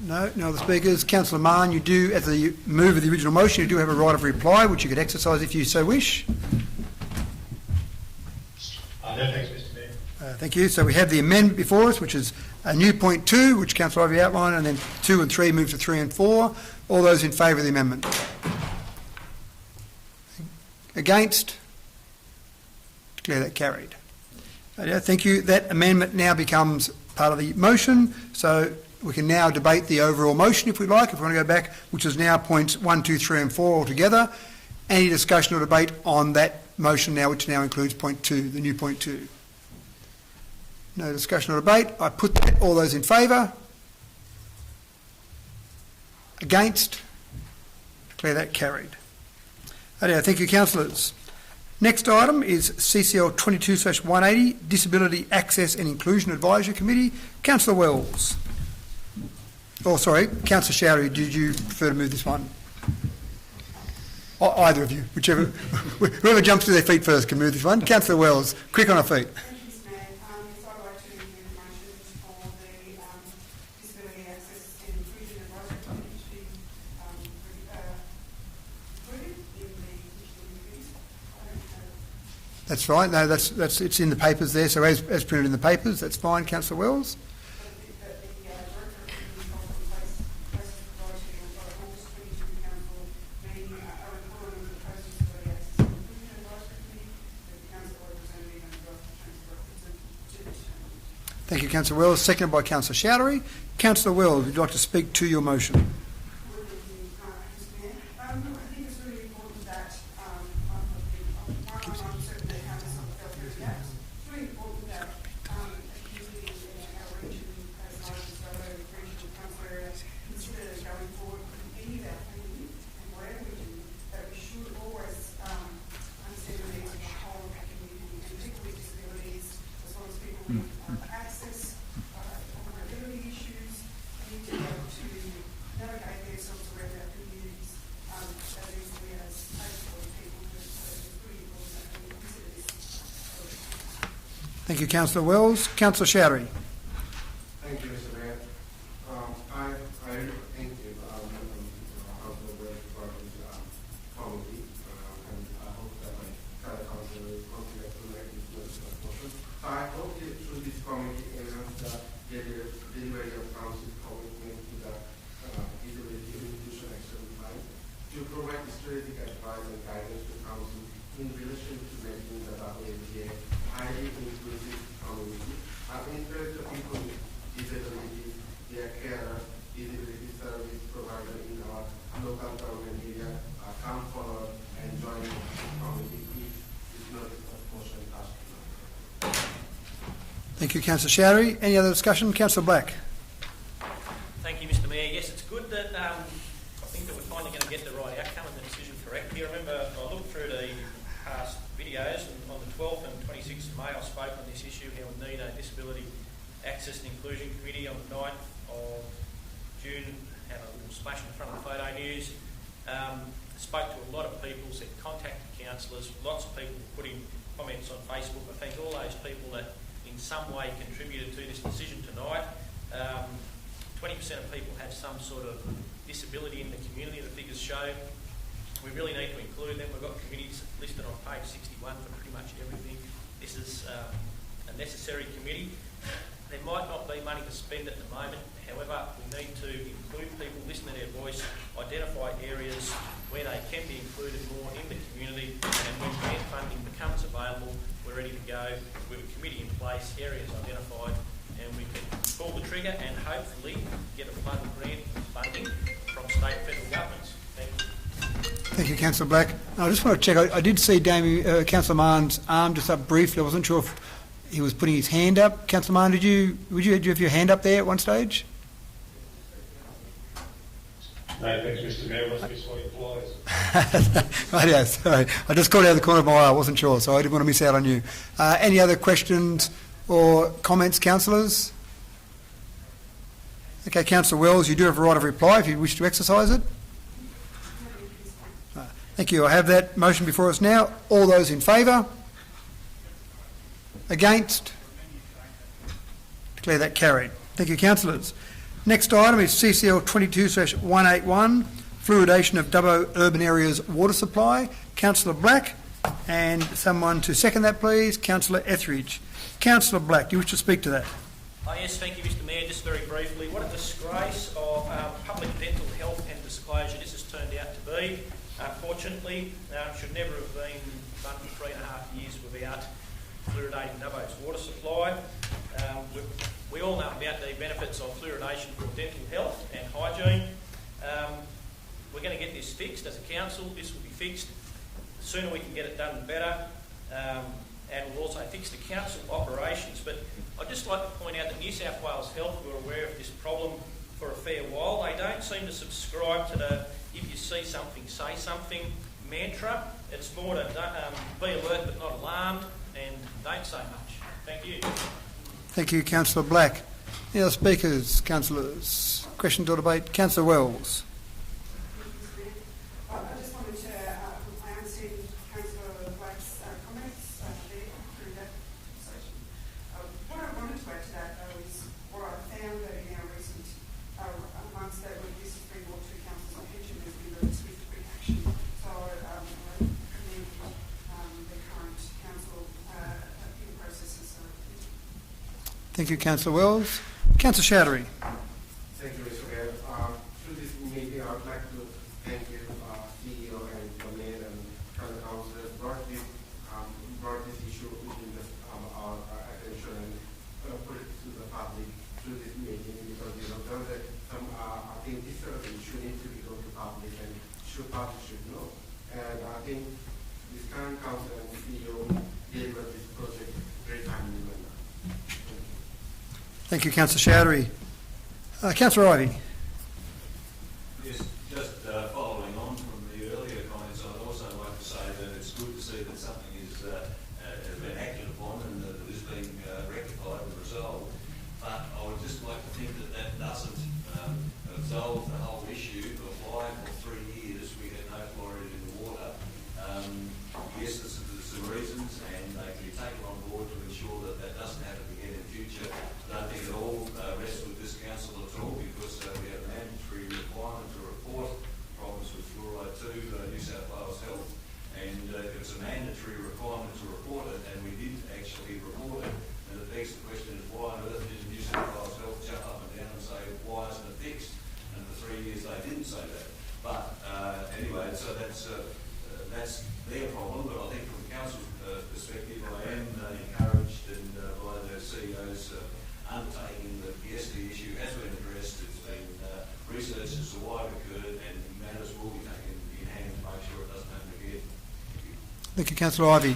No other speakers. Councillor Mann, you do, as the move of the original motion, you do have a right of reply, which you could exercise if you so wish. No, thanks, Mr. Mayor. Thank you. So we have the amendment before us, which is a new point 2, which Councillor Ivey outlined, and then 2 and 3 move to 3 and 4. All those in favour of the amendment? Against? Declare that carried. Thank you. That amendment now becomes part of the motion, so we can now debate the overall motion if we like, if we want to go back, which is now points 1, 2, 3 and 4 altogether. Any discussion or debate on that motion now, which now includes point 2, the new point 2? No discussion or debate. I put that. All those in favour? Against? Declare that carried. Thank you, councillors. Next item is CCL 22/180, Disability Access and Inclusion Advisory Committee. Councillor Wells. Oh, sorry, Councillor Showery, did you prefer to move this one? Either of you, whichever. Whoever jumps to their feet first can move this one. Councillor Wells, quick on her feet. Thank you, Mr. Mayor. Yes, I'd like to move the motion for the Disability Access and Inclusion Advisory Committee to be included in the committees. That's right. No, that's it's in the papers there. So as printed in the papers, that's fine, Councillor Wells. Thank you, Councillor Wells. Seconded by Councillor Showery. Councillor Wells, would you like to speak to your motion? I think it's really important that access, mobility issues, need to be able to navigate themselves around our communities as easily as able people do. So it's really important that we consider this. Thank you, Councillor Wells. Councillor Showery. Thank you, Mr. Mayor. I thank you, Councillor Wells, for this committee, and I hope that my fellow councillor will consider to make this motion. I hope that through this committee enhance the delivery of council inclusive community. Encourage the people with disabilities, their carer, disability service provider in our local government area come forward and join the community if it's not a motion passed tonight. Thank you, Councillor Shourie. Any other discussion? Councillor Black. Thank you, Mr Mayor. Yes, it's good that I think that we're finally going to get the right outcome and the decision correct. You remember, I looked through the past videos, and on the 12th and 26th of May, I spoke on this issue here on need a Disability Access and Inclusion Committee on the 9th of June. Had a little splash in front of the Photo News. Spoke to a lot of people, said contacted councillors, lots of people putting comments on Facebook. I thank all those people that in some way contributed to this decision tonight. 20% of people have some sort of disability in the community, the figures show. We really need to include them. We've got committees listed on page 61 for pretty much everything. This is a necessary committee. There might not be money to spend at the moment. However, we need to include people, listen to their voice, identify areas where they can be included more in the community, and when grant funding becomes available, we're ready to go with a committee in place, areas identified, and we can pull the trigger and hopefully get a flood of grant funding from state and federal governments. Thank you. Thank you, Councillor Black. I just want to check. I did see Councillor Mahn's arm just up briefly. I wasn't sure if he was putting his hand up. Councillor Mahon, did you have your hand up there at one stage? No, thanks, Mr Mayor. Must be swatting flies. Right, yeah, sorry. I just caught it out of the corner of my eye. I wasn't sure, so I didn't want to miss out on you. Any other questions or comments, councillors? Okay, Councillor Wells, you do have a right of reply if you wish to exercise it. Thank you. I have that motion before us now. All those in favour? Against? Declare that carried. Thank you, councillors. Next item is CCL 22/181, fluoridation of Dubbo urban areas water supply. Councillor Black, and someone to second that, please. Councillor Etheridge. Councillor Black, do you wish to speak to that? Yes, thank you, Mr Mayor. Just very briefly, what a disgrace of public dental health and disclosure this has turned out to be. Unfortunately, should never have been done for 3.5 years without fluoridating Dubbo's water supply. We all know about the benefits of fluoridation for dental health and hygiene. We're going to get this fixed as a council. This will be fixed. The sooner we can get it done, the better. And we'll also fix the council operations. But I'd just like to point out that New South Wales Health were aware of this problem for a fair while. They don't seem to subscribe to the if you see something, say something mantra. It's more to be alert but not alarmed, and don't say much. Thank you. Thank you, Councillor Black. Any other speakers, councillors? Questions or debate? Councillor Wells. I just wanted to, I understand Councillor Black's comments there through that conversation. What I wanted to add to that, though, is what I found that in our recent months that this has been brought to council's attention, there's been really swift quick action. So I commend the current council in the processes. Thank you, Councillor Wells. Councillor Chowdhury. Thank you, Mr. Mayor. Through this meeting, I would like to thank you, CEO and the Mayor and fellow councillors brought this issue within our attention and put it to the public through this meeting, because there was I think this sort of issue needs to be go to public, and public should know. And I think this current council and CEO delivered this project very timely manner. Thank you, Councillor Chowdhury. Councillor Ivey. Yes, just following on from the earlier comments, I'd also like to say that it's good to see that something has been acted upon and that it is being rectified and resolved. But I would just like to think that that doesn't resolve the whole issue of why for 3 years we had no fluoride in the water. Yes, there's some reasons, and they can be taken on board to ensure that that doesn't happen again in future. I don't think it all rests with this council at all, because we have a mandatory requirement to report problems with fluoride to New South Wales Health, and it's a mandatory requirement to report it, and we did actually report it, and it begs the question is why on earth did New South Wales Health jump up and down and say why isn't it fixed? And for 3 years they didn't say that. But anyway, so that's their problem, but I think from the council's perspective I am encouraged Thank you, Councillor Ivey.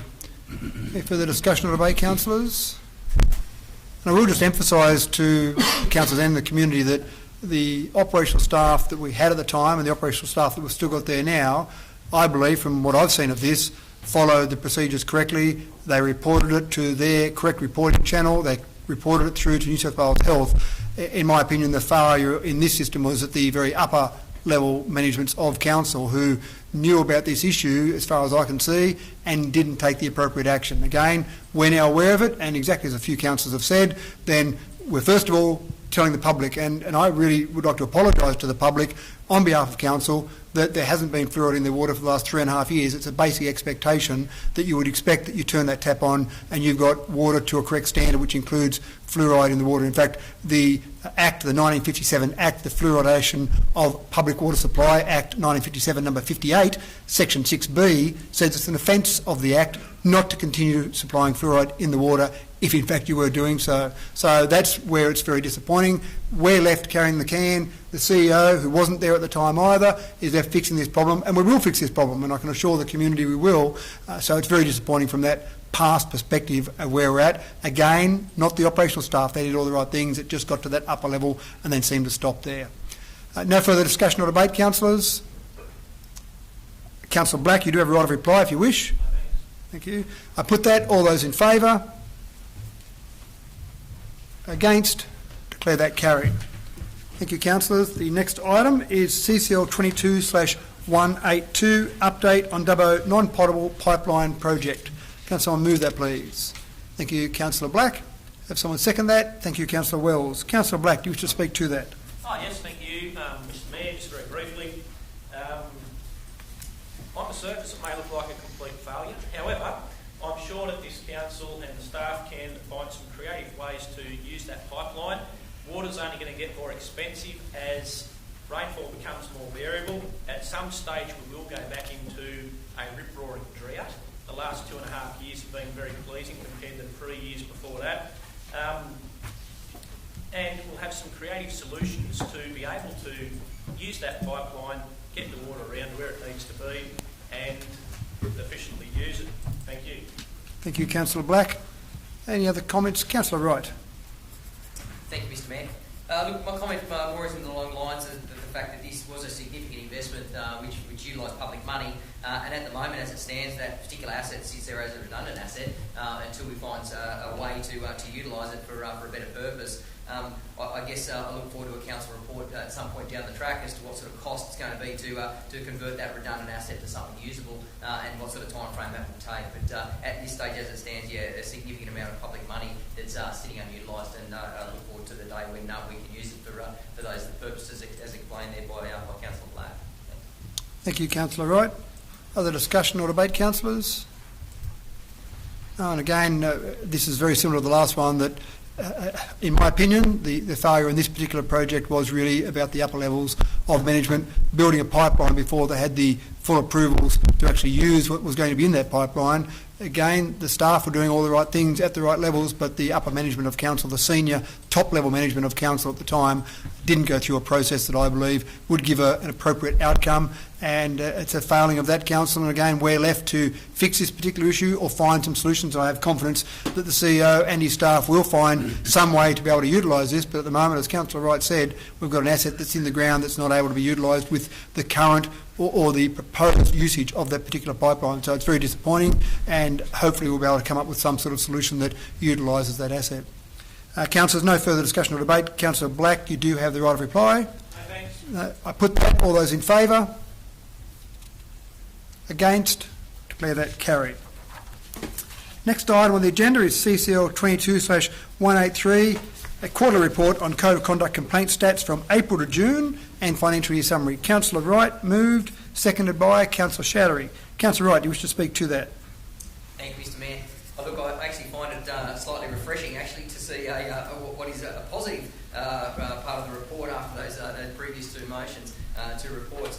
Any further discussion or debate, councillors? And I will just emphasise to councillors and the community that the operational staff that we had at the time and the operational staff that we've still got there now, I believe, from what I've seen of this, followed the procedures correctly. They reported it to their correct reporting channel. They reported it through to New South Wales Health. In my opinion, the failure in this system was at the very upper level managements of council who knew about this issue, as far as I can see, and didn't take the appropriate action. Again, we're now aware of it, and exactly as a few councillors have said, then we're first of all telling the public, and I really would like to apologise to the public on behalf of council that there hasn't been fluoride in their water for the last 3.5 years. It's a basic expectation that you would expect that you turn that tap on and you've got water to a correct standard, which includes fluoride in the water. In fact, the Act, the 1957 Act, the Fluoridation of Public Water Supply Act 1957 number 58, section 6B, says it's an offence of the Act not to continue supplying fluoride in the water if in fact you were doing so. So that's where it's very disappointing. We're left carrying the can. The CEO, who wasn't there at the time either, is left fixing this problem, and we will fix this problem, and I can assure the community we will. So it's very disappointing from that past perspective of where we're at. Again, not the operational staff. They did all the right things. It just got to that upper level and then seemed to stop there. No further discussion or debate, councillors. Councillor Black, you do have a right of reply if you wish. Thank you. I put that. All those in favour? Against? Declare that carried. Thank you, councillors. The next item is CCL 22/182, update on Dubbo non-potable pipeline project. Can someone move that, please? Thank you, Councillor Black. Have someone second that? Thank you, Councillor Wells. Councillor Black, do you wish to speak to that? Oh, yes, thank you, Mr Mayor. Just very briefly, on the surface it may look like a complete failure. However, I'm sure that this council and the staff can find some creative ways to use that pipeline. Water's only going to get more expensive as rainfall becomes more variable. At some stage we will go back into a rip-roaring drought. The last 2.5 years have been very pleasing compared to the 3 years before that. And we'll have some creative solutions to be able to use that pipeline, get the water around where it needs to be and efficiently use it. Thank you. Thank you, Councillor Black. Any other comments? Councillor Wright. Thank you, Mr Mayor. Look, my comment more is along the lines of the fact that this was a significant investment which utilised public money, and at the moment, as it stands, that particular asset sits there as a redundant asset until we find a way to utilise it for a better purpose. I guess I look forward to a council report at some point down the track as to what sort of cost it's going to be to convert that redundant asset to something usable and what sort of time frame that will take. But at this stage, as it stands, a significant amount of public money that's sitting unutilised, and I look forward to the day when we can use it for those purposes as explained there by Councillor Black. Thank you, Councillor Wright. Other discussion or debate, councillors? And again, this is very similar to the last one, that in my opinion, the failure in this particular project was really about the upper levels of management building a pipeline before they had the full approvals to actually use what was going to be in that pipeline. Again, the staff were doing all the right things at the right levels, but the upper management of council, the senior top-level management of council at the time, didn't go through a process that I believe would give an appropriate outcome, and it's a failing of that council. And again, we're left to fix this particular issue or find some solutions. I have confidence that the CEO and his staff will find some way to be able to utilise this, but at the moment, as Councillor Wright said, we've got an asset that's in the ground that's not able to be utilised with the current or the proposed usage of that particular pipeline. So it's very disappointing, and hopefully we'll be able to come up with some sort of solution that utilises that asset. Councillors, no further discussion or debate. Councillor Black, you do have the right of reply. No, thanks. I put that. All those in favour? Against? Declare that carried. Next item on the agenda is CCL 22/183, a quarterly report on Code of Conduct complaint stats from April to June and financial year summary. Councillor Wright moved, seconded by Councillor Chowdhury. Councillor Wright, do you wish to speak to that? Thank you, Mr Mayor. Look, I actually find it slightly refreshing actually to see what is a positive part of the report after those previous two motions, two reports.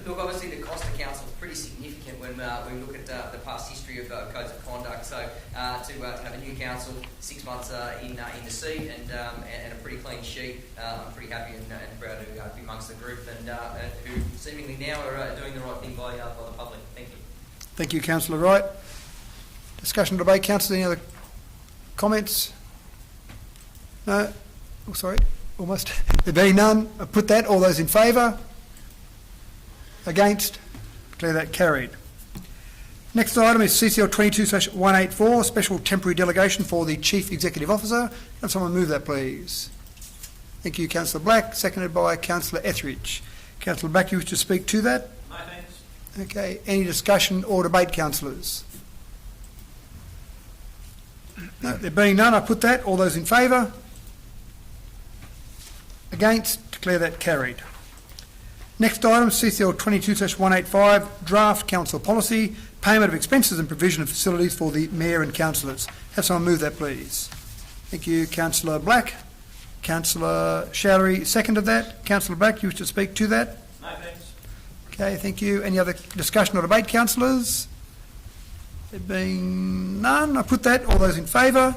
Look, obviously the cost to council is pretty significant when we look at the past history of codes of conduct. So to have a new council 6 months in the seat and a pretty clean sheet, I'm pretty happy and proud to be amongst the group and who seemingly now are doing the right thing by the public. Thank you. Thank you, Councillor Wright. Discussion or debate, councillors, any other comments? No? Oh, sorry, almost. There being none, I put that. All those in favour? Against? Declare that carried. Next item is CCL 22/184, Special Temporary Delegation for the Chief Executive Officer. Can someone move that, please? Thank you, Councillor Black, seconded by Councillor Etheridge. Councillor Black, you wish to speak to that? No, thanks. Okay, any discussion or debate, councillors? No, there being none, I put that. All those in favour? Against? Declare that carried. Next item, CCL 22/185, Draft Council Policy, Payment of Expenses and Provision of Facilities for the Mayor and Councillors. Have someone move that, please. Thank you, Councillor Black. Councillor Showery seconded that. Councillor Black, you wish to speak to that? No, thanks. Okay, thank you. Any other discussion or debate, councillors? There being none, I put that. All those in favour?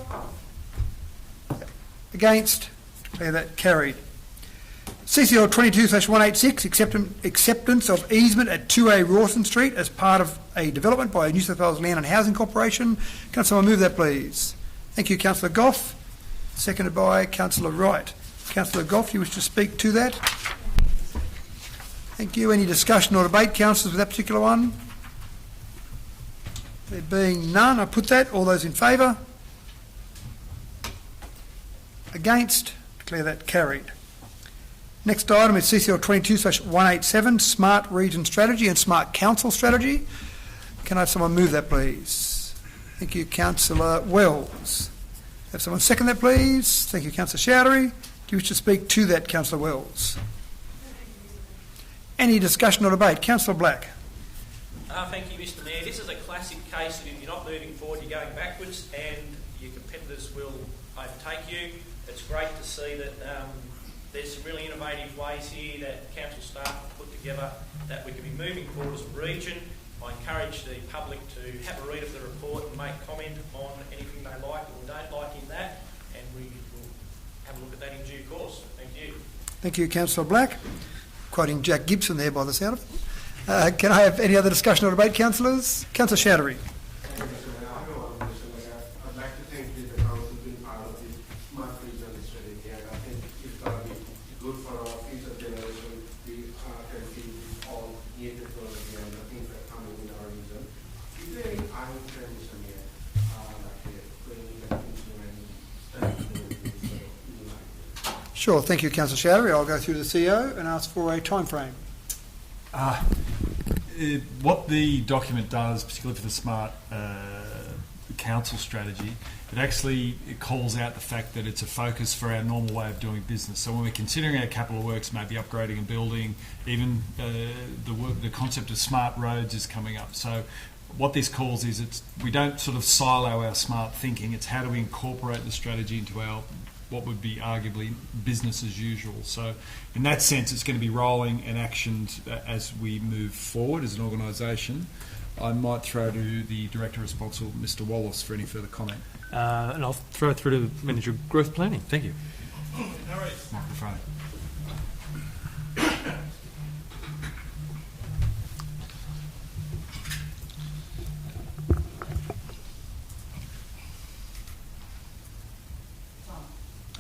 Against? Declare that carried. CCL 22/186, acceptance of easement at 2A Rawson Street as part of a development by New South Wales Land and Housing Corporation. Can someone move that, please? Thank you, Councillor Goff. Seconded by Councillor Wright. Councillor Goff, you wish to speak to that? Thank you. Any discussion or debate, councillors, with that particular one? There being none, I put that. All those in favour? Against? Declare that carried. Next item is CCL 22/187, Smart Region Strategy and Smart Council Strategy. Can I have someone move that, please? Thank you, Councillor Wells. Have someone second that, please? Thank you, Councillor Showery. Do you wish to speak to that, Councillor Wells? Any discussion or debate? Councillor Black. Thank you, Mr Mayor. This is a classic case that if you're not moving forward, you're going backwards and your competitors will overtake you. It's great to see that there's some really innovative ways here that council staff have put together that we can be moving forward as a region. I encourage the public to have a read of the report and make comment on anything they like or don't like in that, and we will have a look at that in due course. Thank you. Thank you, Councillor Black. Quoting Jack Gibson there by the sound of it. Can I have any other discussion or debate, councillors? Councillor Showery. Thank you, Mr. Mayor. I have one question. I'd like to thank the council being part of this smart region strategy, and I think it's going to be good for our future generation. We can see all new technology and the things that are coming in our region. Is there any iron trend, Mr. Mayor, like putting in that into Sure, thank you, Councillor Showery. I'll go through to the CEO and ask for a time frame. What the document does, particularly for the Smart Council Strategy, it calls out the fact that it's a focus for our normal way of doing business. So when we're considering our capital works, maybe upgrading and building, even the concept of smart roads is coming up. So what this calls is we don't sort of silo our smart thinking. It's how do we incorporate the strategy into our what would be arguably business as usual. So in that sense, it's going to be rolling and actioned as we move forward as an organisation. I might throw to the Director responsible, Mr Wallace, for any further comment. And I'll throw it through to Manager Growth Planning. Thank you. Microphone.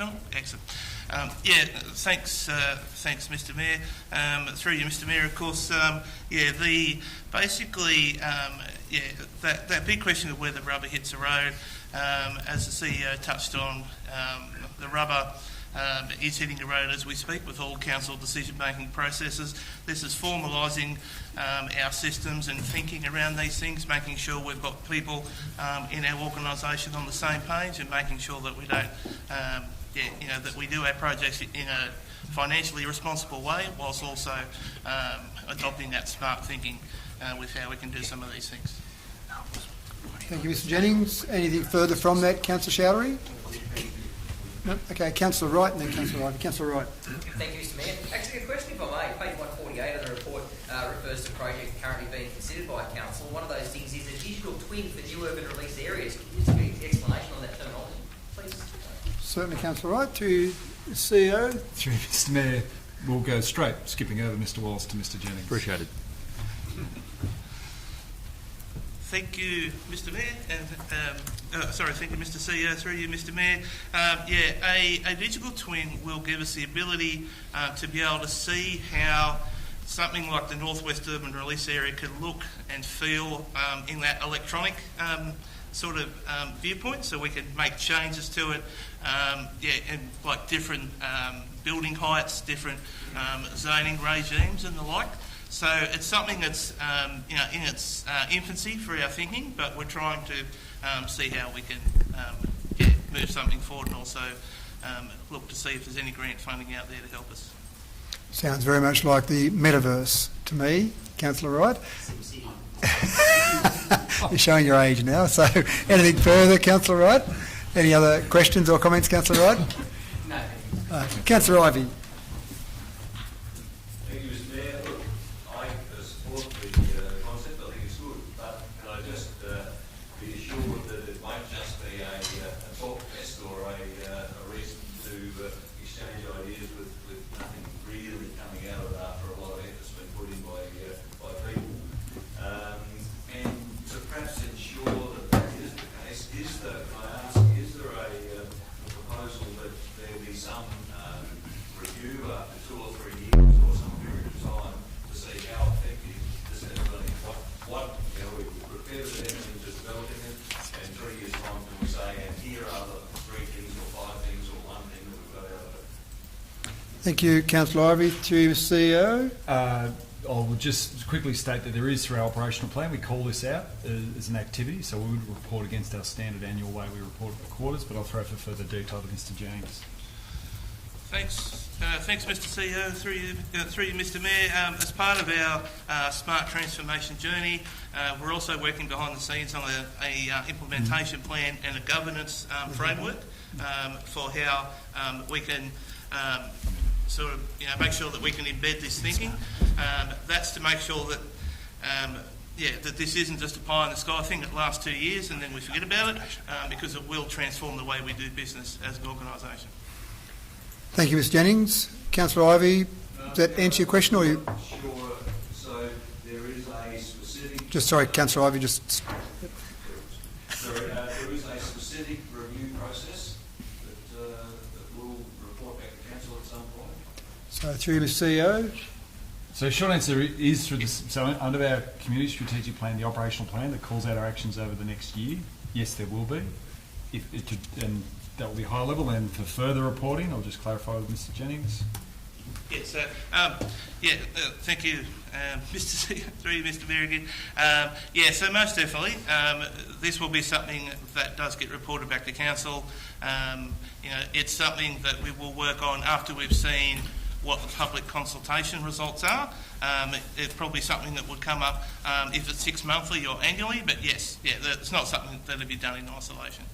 Oh, excellent. Thanks, Mr. Mayor. Through you, Mr. Mayor, of course. That big question of where the rubber hits the road, as the CEO touched on, the rubber is hitting the road as we speak with all council decision-making processes. This is formalising our systems and thinking around these things, making sure we've got people in our organisation on the same page, and making sure that we don't. That we do our projects in a financially responsible way, whilst also adopting that smart thinking with how we can do some of these things. Thank you, Mr Jennings. Anything further from that, Councillor Showery? No? Okay, Councillor Wright and then Councillor Ivey. Councillor Wright. Thank you, Mr Mayor. Actually, a question if I may. Page 148 of the report refers to projects currently being considered by Council. One of those things is a digital twin for new urban release areas. Can you just give an explanation on that terminology, please? Certainly, Councillor Wright. To the CEO. Through Mr Mayor, we'll go straight, skipping over Mr Wallace to Mr Jennings. Appreciate it. Thank you, Mr. Mayor, and thank you, Mr. CEO, through you, Mr. Mayor. A digital twin will give us the ability to be able to see how something like the Northwest Urban Release Area could look and feel in that electronic viewpoint, so we can make changes to it, and like different building heights, different zoning regimes and the like. So it's something that's in its infancy for our thinking, but we're trying to see how we can move something forward, and also look to see if there's any grant funding out there to help us. Sounds very much like the metaverse to me, Councillor Wright. You're showing your age now. So anything further, Councillor Wright? Any other questions or comments, Councillor Wright? No. Councillor Ivey. Thank you, Mr. Mayor. Look, I support the concept. I think it's good, but can I just be assured that it won't just be a talk fest or a reason to exchange ideas with nothing really coming out of it after a lot of effort's been put in by people. And to perhaps ensure that is the case, can I ask, is there a proposal that there be some review after 2 or 3 years or some period of time to see how effective this has been? We prepare the evidence, just developing it, and 3 years time can we say, and here are the 3 things or 5 things or 1 thing that we've got out of it? Thank you, Councillor Ivey. To you, CEO. I'll just quickly state that there is, through our operational plan, we call this out as an activity, so we would report against our standard annual way we report at the quarters, but I'll throw for further detail to Mr. Jennings. Thanks, Mr. CEO. Through you, Mr. Mayor. As part of our smart transformation journey, we're also working behind the scenes on a implementation plan and a governance framework for how we can make sure that we can embed this thinking. That's to make sure that that this isn't just a pie in the sky thing that lasts 2 years and then we forget about it, because it will transform the way we do business as an organisation. Thank you, Ms. Jennings. Councillor Ivey, does that answer your question? Or you? Sure. So there is a specific... Just sorry, Councillor Ivey, just... Sorry, there is a specific review process that will report back to Council at some point. So through you, Mr. CEO. So short answer is through this. So under our community strategic plan, the operational plan that calls out our actions over the next year, yes, there will be. And that will be high level. And for further reporting, I'll just clarify with Mr. Jennings. Yes, thank you, through you, Mr. Mayor again. So most definitely, this will be something that does get reported back to Council. It's something that we will work on after we've seen what the public consultation results are. It's probably something that would come up if it's 6 monthly or annually, but yes, it's not something that'll be done in isolation.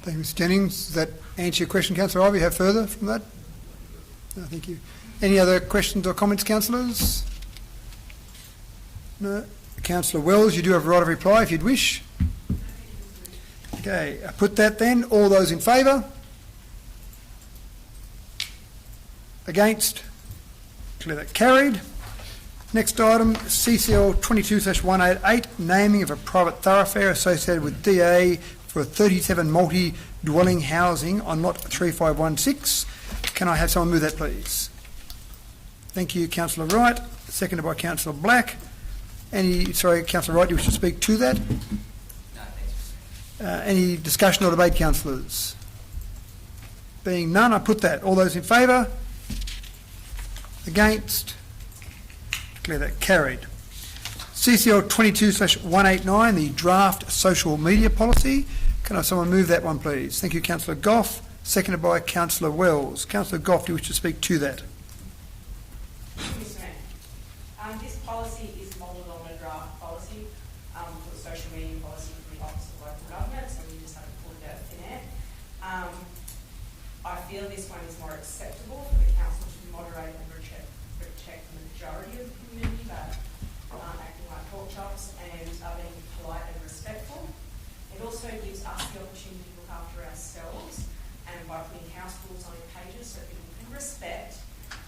Thank you, Mr. Jennings. Does that answer your question, Councillor Ivey? Have further from that? No, thank you. Any other questions or comments, councillors? No. Councillor Wells, you do have a right of reply if you'd wish. Okay, I put that then. All those in favour? Against? Declare that carried. Next item, CCL 22/188, naming of a private thoroughfare associated with DA for 37 multi-dwelling housing on lot 3516. Can I have someone move that, please? Thank you, Councillor Wright. Seconded by Councillor Black. Councillor Wright, do you wish to speak to that? No, thanks. Any discussion or debate, councillors? Being none, I put that. All those in favour? Against? Declare that carried. CCL 22/189, the draft social media policy. Can I have someone move that one, please? Thank you, Councillor Goff. Seconded by Councillor Wells. Councillor Goff, do you wish to speak to that? Mr. Mayor, this policy is modelled on a draft policy for the social media policy for the Office of Local Government, so we just haven't pulled it out of thin air. I feel this one is more acceptable for the council to moderate and protect the majority of the community that aren't acting like pork chops and are being polite and respectful. It also gives us the opportunity to look after ourselves and by putting house rules on your pages so people can respect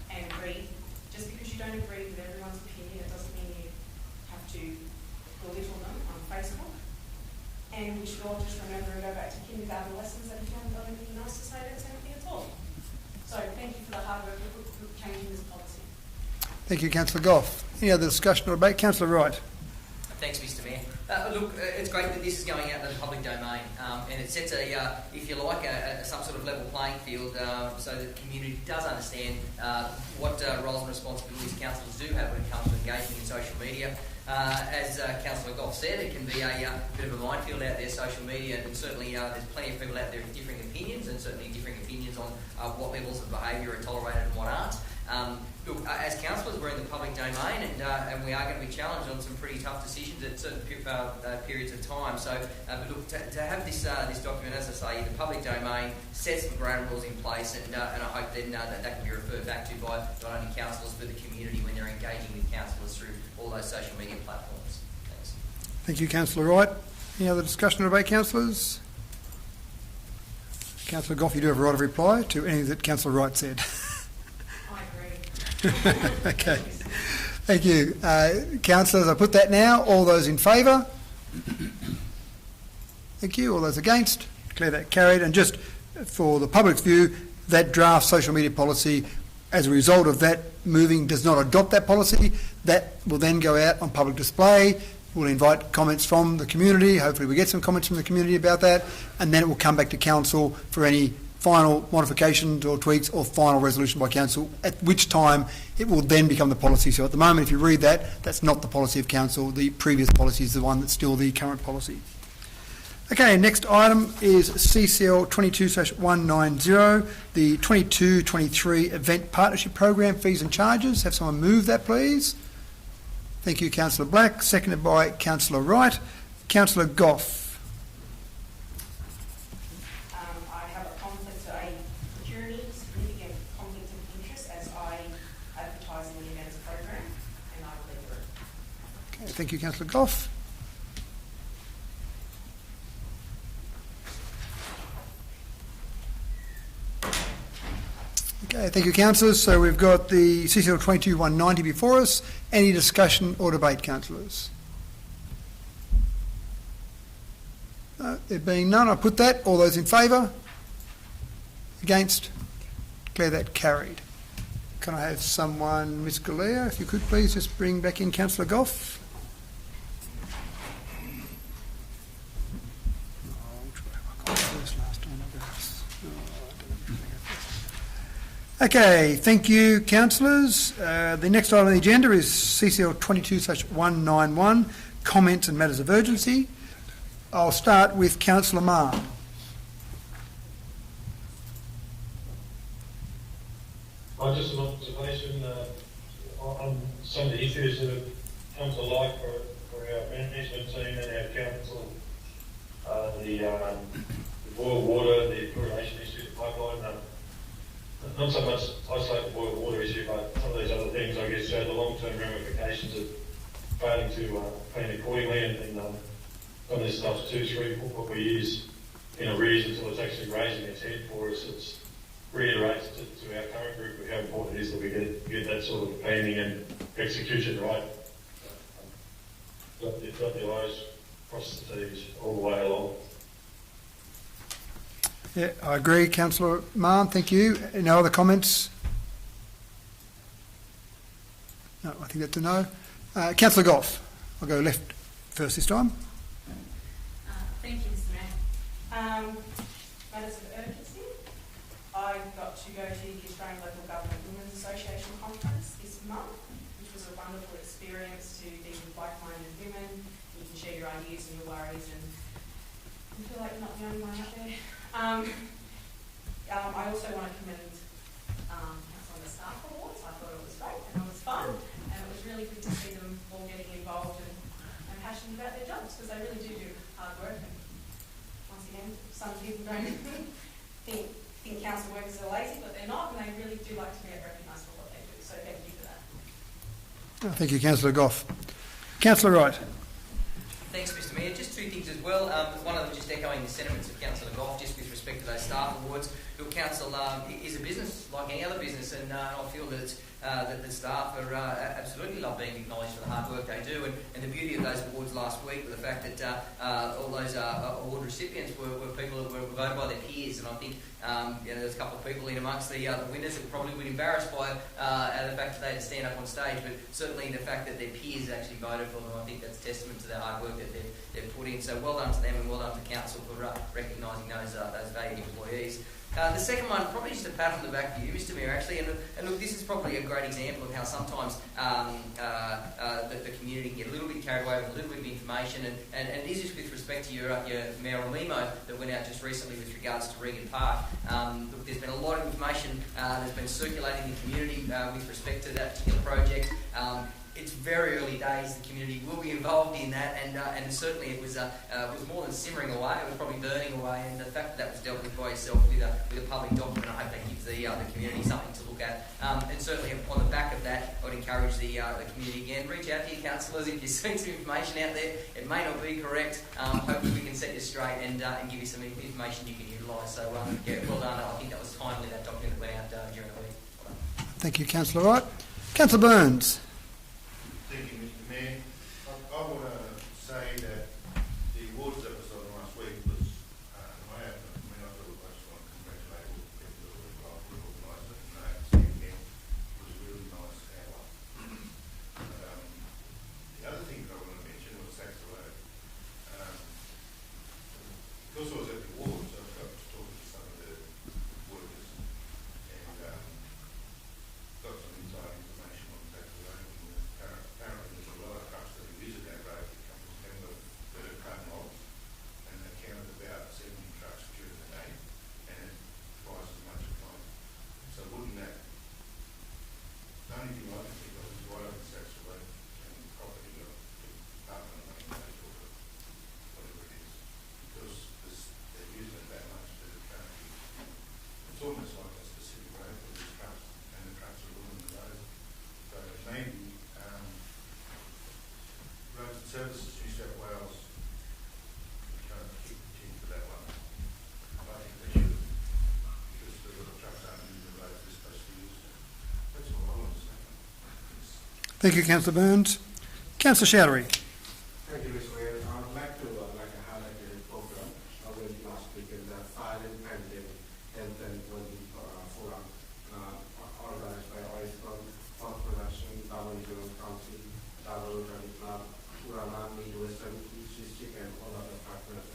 and read. Just because you don't agree with everyone's opinion, it doesn't mean you have to belittle them. Facebook, and we should all just remember and go back to kindergarten lessons that if you haven't got anything nice to say, don't say anything at all. So thank you for the hard work of changing this policy. Thank you, Councillor Goff. Any other discussion or debate? Councillor Wright. Thanks, Mr Mayor. Look, it's great that this is going out in the public domain, and it sets if you like, some sort of level playing field so that the community does understand what roles and responsibilities councillors do have when it comes to engaging in social media. As Councillor Goff said, it can be a bit of a minefield out there, social media, and certainly there's plenty of people out there with differing opinions, and certainly differing opinions on what levels of behaviour are tolerated and what aren't. Look, as councillors, we're in the public domain, and we are going to be challenged on some pretty tough decisions at certain periods of time. So, but look, to have this document, as I say, the public domain sets the ground rules in place, and I hope then that can be referred back to by not only councillors but the community when they're engaging with councillors through all those social media platforms. Thanks. Thank you, Councillor Wright. Any other discussion or debate, councillors? Councillor Goff, you do have a right of reply to anything that Councillor Wright said. Okay. Thank you. Councillors, I put that now. All those in favour? Thank you. All those against? Declare that carried. And just for the public's view, that draft social media policy, as a result of that moving, does not adopt that policy. That will then go out on public display. We'll invite comments from the community. Hopefully we get some comments from the community about that. And then it will come back to council for any final modifications or tweaks or final resolution by council, at which time it will then become the policy. So at the moment, if you read that, that's not the policy of council. The previous policy is the one that's still the current policy. Okay, next item is CCL 22/190, the 22-23 Event Partnership Program Fees and Charges. Have someone move that, please. Thank you, Councillor Black. Seconded by Councillor Wright. Councillor Goff. Thank you, Councillor Goff. Okay, thank you, councillors. So we've got the CCL 22-190 before us. Any discussion or debate, councillors? No, there being none, I put that. All those in favour? Against? Declare that carried. Can I have someone, Ms Galea, if you could please just bring back in Councillor Goff? Okay, thank you, councillors. The next item on the agenda is CCL 22/191, comments and matters of urgency. I'll start with Councillor Marr. Just an observation on some of the issues that have come to light for our management team and our council. The boil water, the fluoridation issue, the pipeline. Not so much isolate the boil water issue, but some of these other things, I guess, show the long-term ramifications of failing to plan accordingly, and some of this stuff's 2, 3, 4 years in arrears until it's actually raising its head for us. It reiterates to our current group how important it is that we get that sort of planning and execution right. Got the I's, cross the T's all the way along. Yeah, I agree, Councillor Marr. Thank you. No other comments? No, I think that's a no. Councillor Goff. I'll go left first this time. Thank you, Mr Mayor. Matters of urgency. I got to go to the Australian Local Government Women's Association conference this month, which was a wonderful experience to be with like-minded women. You can share your ideas and your worries, and you feel like you're not the only one out there. I also want to commend some of the staff awards. I thought it was great and it was fun, and it was really good to see them all getting involved and passionate about their jobs, because they really do hard work. And once again, some people don't think council workers are lazy, but they're not, and they really do like to be recognised for what they do. So thank you for that. Thank you, Councillor Goff. Councillor Wright. Thanks, Mr Mayor. Just 2 things as well. One of them just echoing the sentiments of Councillor Goff, just with respect to those staff awards. Look, council is a business like any other business, and I feel that it's the staff are absolutely love being acknowledged for the hard work they do. And the beauty of those awards last week was the fact that all those award recipients were people that were voted by their peers. And I think there's a couple of people in amongst the winners that probably would be embarrassed by the fact that they had to stand up on stage, but certainly the fact that their peers actually voted for them, I think that's testament to the hard work that they've put in. So well done to them, and well done to Council for recognising those valued employees. The second one, probably just a pat on the back for you, Mr Mayor, actually. And look, this is probably a great example of how sometimes the community can get a little bit carried away with a little bit of information. And this is with respect to your mayoral memo that went out just recently with regards to Regan Park. Look, there's been a lot of information that's been circulating in the community with respect to that particular project. It's very early days. The community will be involved in that, and certainly it was more than simmering away. It was probably burning away, and the fact that was dealt with by yourself with a public document, I hope that gives the community something to look at. And certainly on the back of that, I would encourage the community again, reach out to your councillors if you've seen some information out there. It may not be correct. Hopefully we can set you straight and give you some information you can utilise. So yeah, well done. I think that was timely, that document that went out during the week. Well done. Thank you, Councillor Wright. Councillor Burns. Thank you, Mr Mayor. I want to say that the awards episode last week was, I thought I just want to congratulate all the people that organised it, and I have to say again, it was a really nice hour. The other thing that I want to mention was Saxon Road. Because I was at the awards, I got to talk to some of the workers and got some inside information on Saxon Road. Apparently there's a lot of trucks that are using that road that are cutting logs, and they counted about 70 trucks during the day, and it twice as much at night. So wouldn't that, the only thing I can think of is right over Saxon Road and property of the Department of Maintenance or whatever it is, because they're using it that much that it can't be, it's almost like a specific road for these trucks, and the trucks are ruining the road. So maybe Roads and Services New South Wales kind of kick the team for that one. I think they should, because the little trucks aren't using the roads they're supposed to use. That's all I want to say. Thank you, Councillor Burns. Councillor Showery. Thank you, Mr. Mayor. I would like to highlight the program already last week in the Silent Pandemic Health and Wellbeing Forum organized by Oiscon, South Production, Darwin Regional Council, Darwin Rotary Club, Urama, Midwestern East District, and all other partners.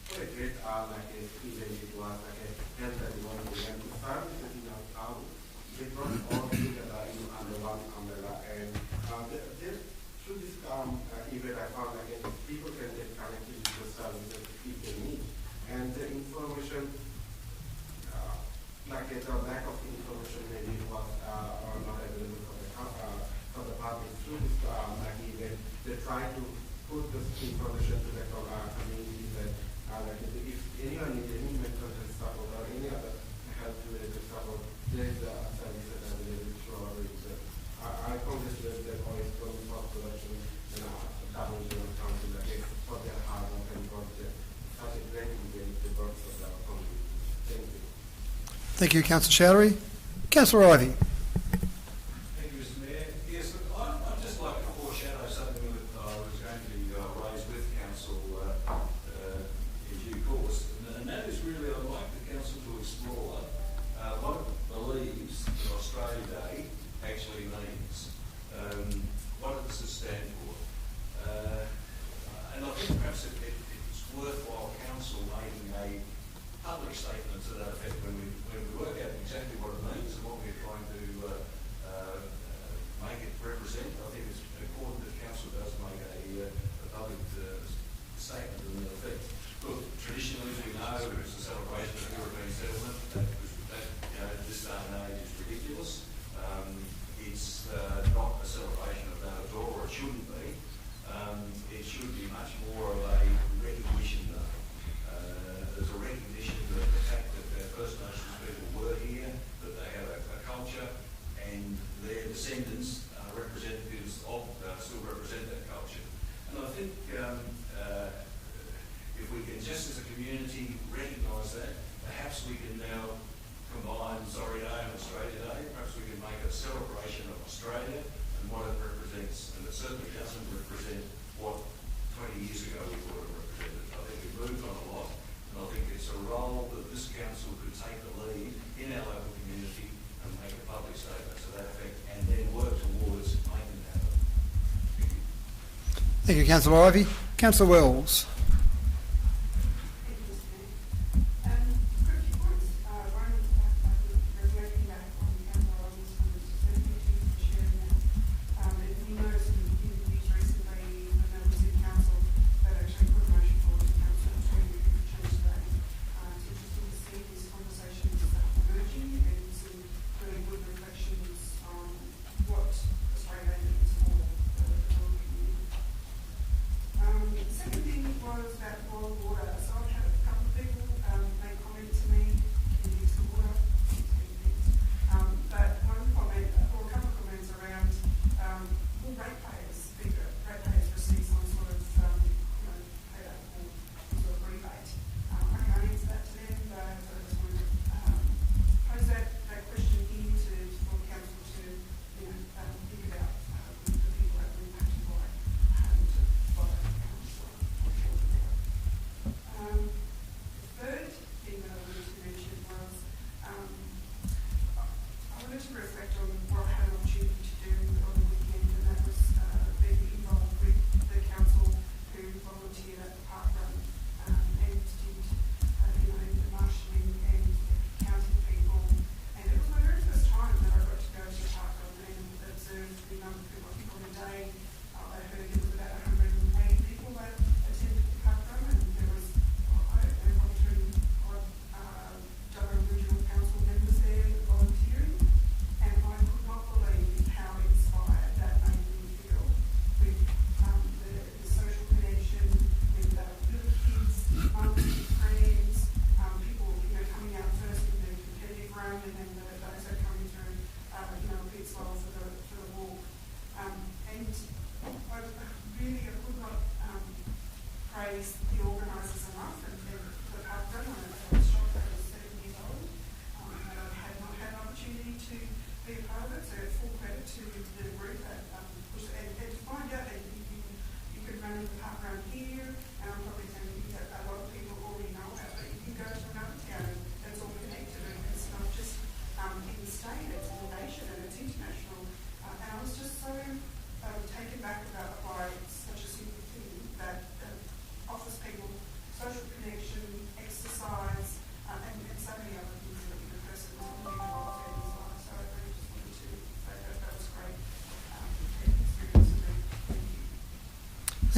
What a great event it was, like a health and wellbeing. And the services in our town, they brought all together under one umbrella. And through this event, I found that people can get connected to the services if they need. And the information, like the lack of information maybe was not available for the public. Through this event, they try to put this information to the community that if anyone needs any mental health support or any other health-related support, there is a service available through our research. I congratulate the Orange County Production and Darwin Regional Council for their hard work and for such a great event to work for the community. Thank you. Thank you, Councillor Showery. Councillor Ivey. Thank you, Mr Mayor. Yes, look, I'd just like to foreshadow something that I was going to raise with Council in due course, and that is really I'd like the Council to explore what it believes that Australia Day actually means. What does it stand for? And I think perhaps it's worthwhile Council making a public statement to that effect when we work out exactly what it means and what we're trying to make it represent. I think it's important that Council does make a public statement to that effect. Look, traditionally, as we know, it's a celebration of European settlement. This day and age is ridiculous. It's not a celebration of that at all, or it shouldn't be. It should be much more of a recognition day. There's a recognition that the fact that First Nations people were here, that they have a culture, and their descendants are representatives of, still represent that culture. And I think if we can just as a community recognise that, perhaps we can now combine Sorry Day and Australia Day. Perhaps we can make a celebration of Australia and what it represents, and it certainly doesn't represent what 20 years ago we thought it represented. I think we've moved on a lot, and I think it's a role that this council could take the lead in our local community and make a public statement to that effect, and then work towards making it happen. Thank you. Thank you, Councillor Ivey. Councillor Wells.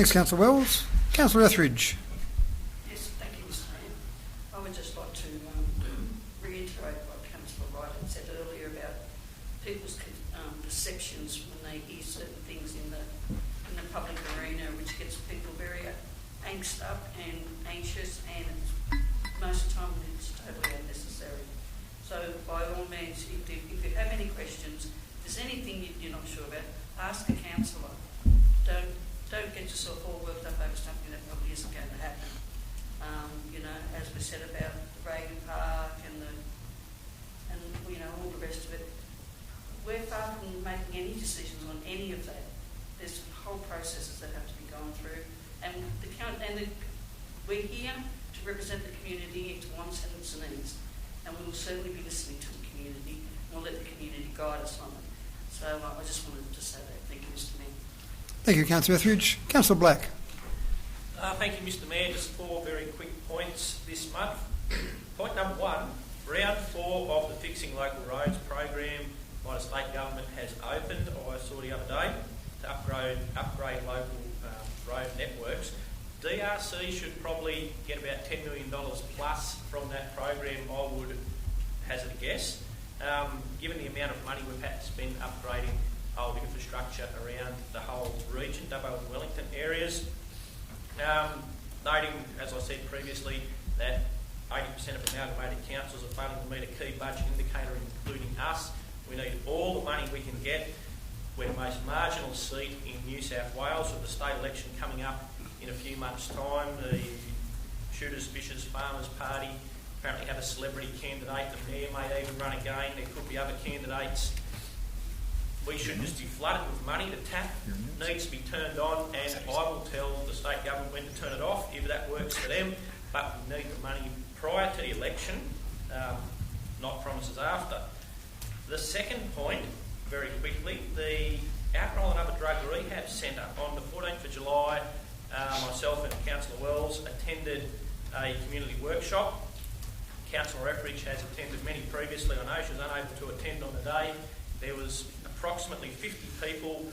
Thanks, Councillor Wells. Councillor Etheridge. Yes, thank you, Mr Mayor. I would just like to reiterate what Councillor Wright had said earlier about people's perceptions when they hear certain things in the public arena, which gets people very angst up and anxious, and most of the time it's totally unnecessary. So by all means, if you have any questions, if there's anything you're not sure about, ask a councillor. Don't get yourself all worked up over something that probably isn't going to happen. As we said about the Reagan Park and all the rest of it, we're far from making any decisions on any of that. There's whole processes that have to be gone through, and we're here to represent the community, its wants and its needs, and we will certainly be listening to the community, and we'll let the community guide us on it. So I just wanted to say that. Thank you, Mr Mayor. Thank you, Councillor Etheridge. Councillor Black. Thank you, Mr Mayor. Just 4 very quick points this month. Point number 1, round 4 of the Fixing Local Roads program by the state government has opened, I saw the other day, to upgrade local road networks. DRC should probably get about $10 million plus from that program, I would hazard a guess, given the amount of money we've had to spend upgrading old infrastructure around the whole region, Dubbo and Wellington areas. Noting, as I said previously, that 80% of amalgamated councils are failing to meet a key budget indicator, including us. We need all the money we can get. We're the most marginal seat in New South Wales, with the state election coming up in a few months' time. The Shooters, Fishers, Farmers Party apparently have a celebrity candidate. The mayor may even run again. There could be other candidates we should just be flooded with money. The tap needs to be turned on, and I will tell the state government when to turn it off if that works for them. But we need the money prior to the election, not promises after. The second point, very quickly, the Alcohol and Other Drug Rehab Centre. On the 14th of July, myself and Councillor Wells attended a community workshop. Councillor Etheridge has attended many previously. I know she was unable to attend on the day. There was approximately 50 people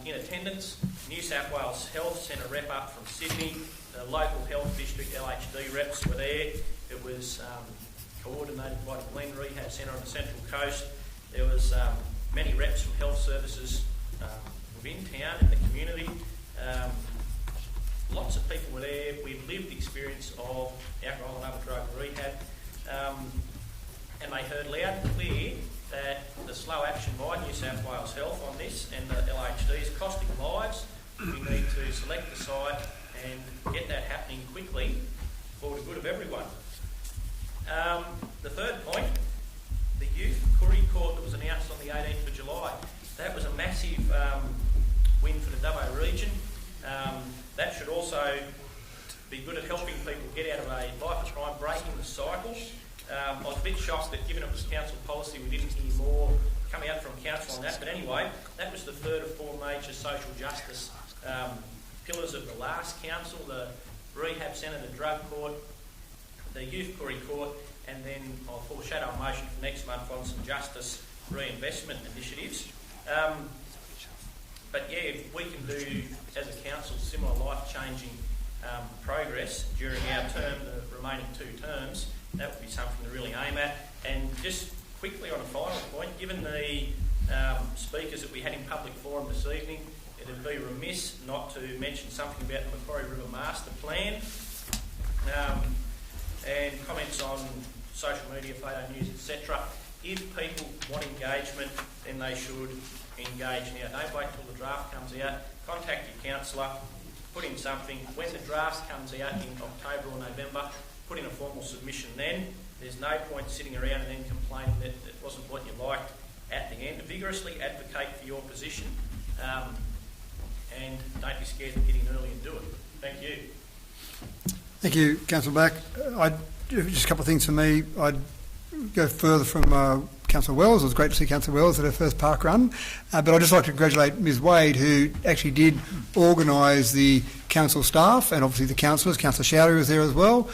in attendance. New South Wales Health sent a rep up from Sydney. The local health district LHD reps were there. It was coordinated by the Glen Rehab Centre on the Central Coast. There was many reps from health services within town and the community. Lots of people were there. We've lived the experience of alcohol and other drug rehab, and they heard loud and clear that the slow action by New South Wales Health on this and the LHD is costing lives. We need to select the site and get that happening quickly for the good of everyone. The third point, the youth Curry Court that was announced on the 18th of July. That was a massive win for the Dubbo region. That should also be good at helping people get out of a life of crime, breaking the cycle. I was a bit shocked that given it was council policy we didn't hear more coming out from council on that, but anyway, that was the third of four major social justice pillars of the last council: the rehab centre, the drug court, the youth Curry Court, and then I'll foreshadow a motion for next month on some justice reinvestment initiatives. But yeah, if we can do, as a council, similar life-changing progress during our term, the remaining 2 terms, that would be something to really aim at. And just quickly on a final point, given the speakers that we had in public forum this evening, it would be remiss not to mention something about the Macquarie River Master Plan and comments on social media, photo news, etc. If people want engagement, then they should engage now. Don't wait till the draft comes out. Contact your councillor, put in something. When the draft comes out in October or November, put in a formal submission then. There's no point sitting around and then complaining that it wasn't what you liked at the end. Vigorously advocate for your position and don't be scared to get in early and do it. Thank you. Thank you, Councillor Black. Just a couple of things for me. I'd go further from Councillor Wells. It was great to see Councillor Wells at her first park run. But I'd just like to congratulate Ms Wade, who actually did organise the council staff and obviously the councillors. Councillor Shouter was there as well.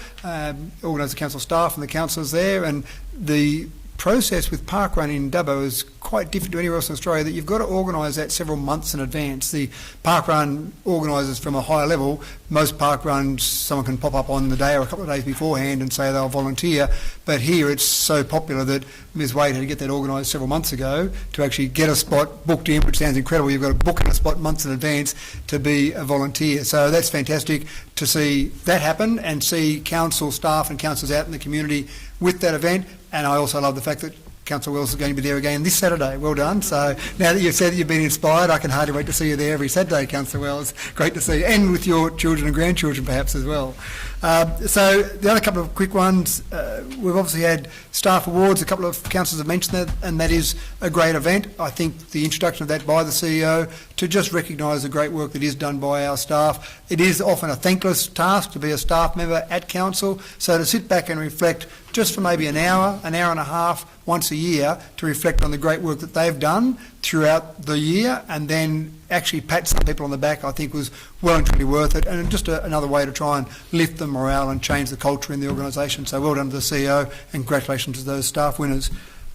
Organised the council staff and the councillors there. And the process with park run in Dubbo is quite different to anywhere else in Australia, that you've got to organise that several months in advance. The park run organises from a higher level. Most park runs, someone can pop up on the day or a couple of days beforehand and say they'll volunteer, but here it's so popular that Ms Wade had to get that organised several months ago to actually get a spot booked in, which sounds incredible. You've got to book in a spot months in advance to be a volunteer. So that's fantastic to see that happen and see council staff and councillors out in the community with that event. And I also love the fact that Councillor Wells is going to be there again this Saturday. Well done. So now that you've said that you've been inspired, I can hardly wait to see you there every Saturday, Councillor Wells. Great to see you. And with your children and grandchildren perhaps as well. So the other couple of quick ones, we've obviously had staff awards. A couple of councillors have mentioned that, and that is a great event. I think the introduction of that by the CEO to just recognise the great work that is done by our staff. It is often a thankless task to be a staff member at council, so to sit back and reflect just for maybe an hour and a half once a year to reflect on the great work that they've done throughout the year and then actually pat some people on the back, I think was well and truly worth it, and just another way to try and lift the morale and change the culture in the organisation. So well done to the CEO and congratulations to those staff winners.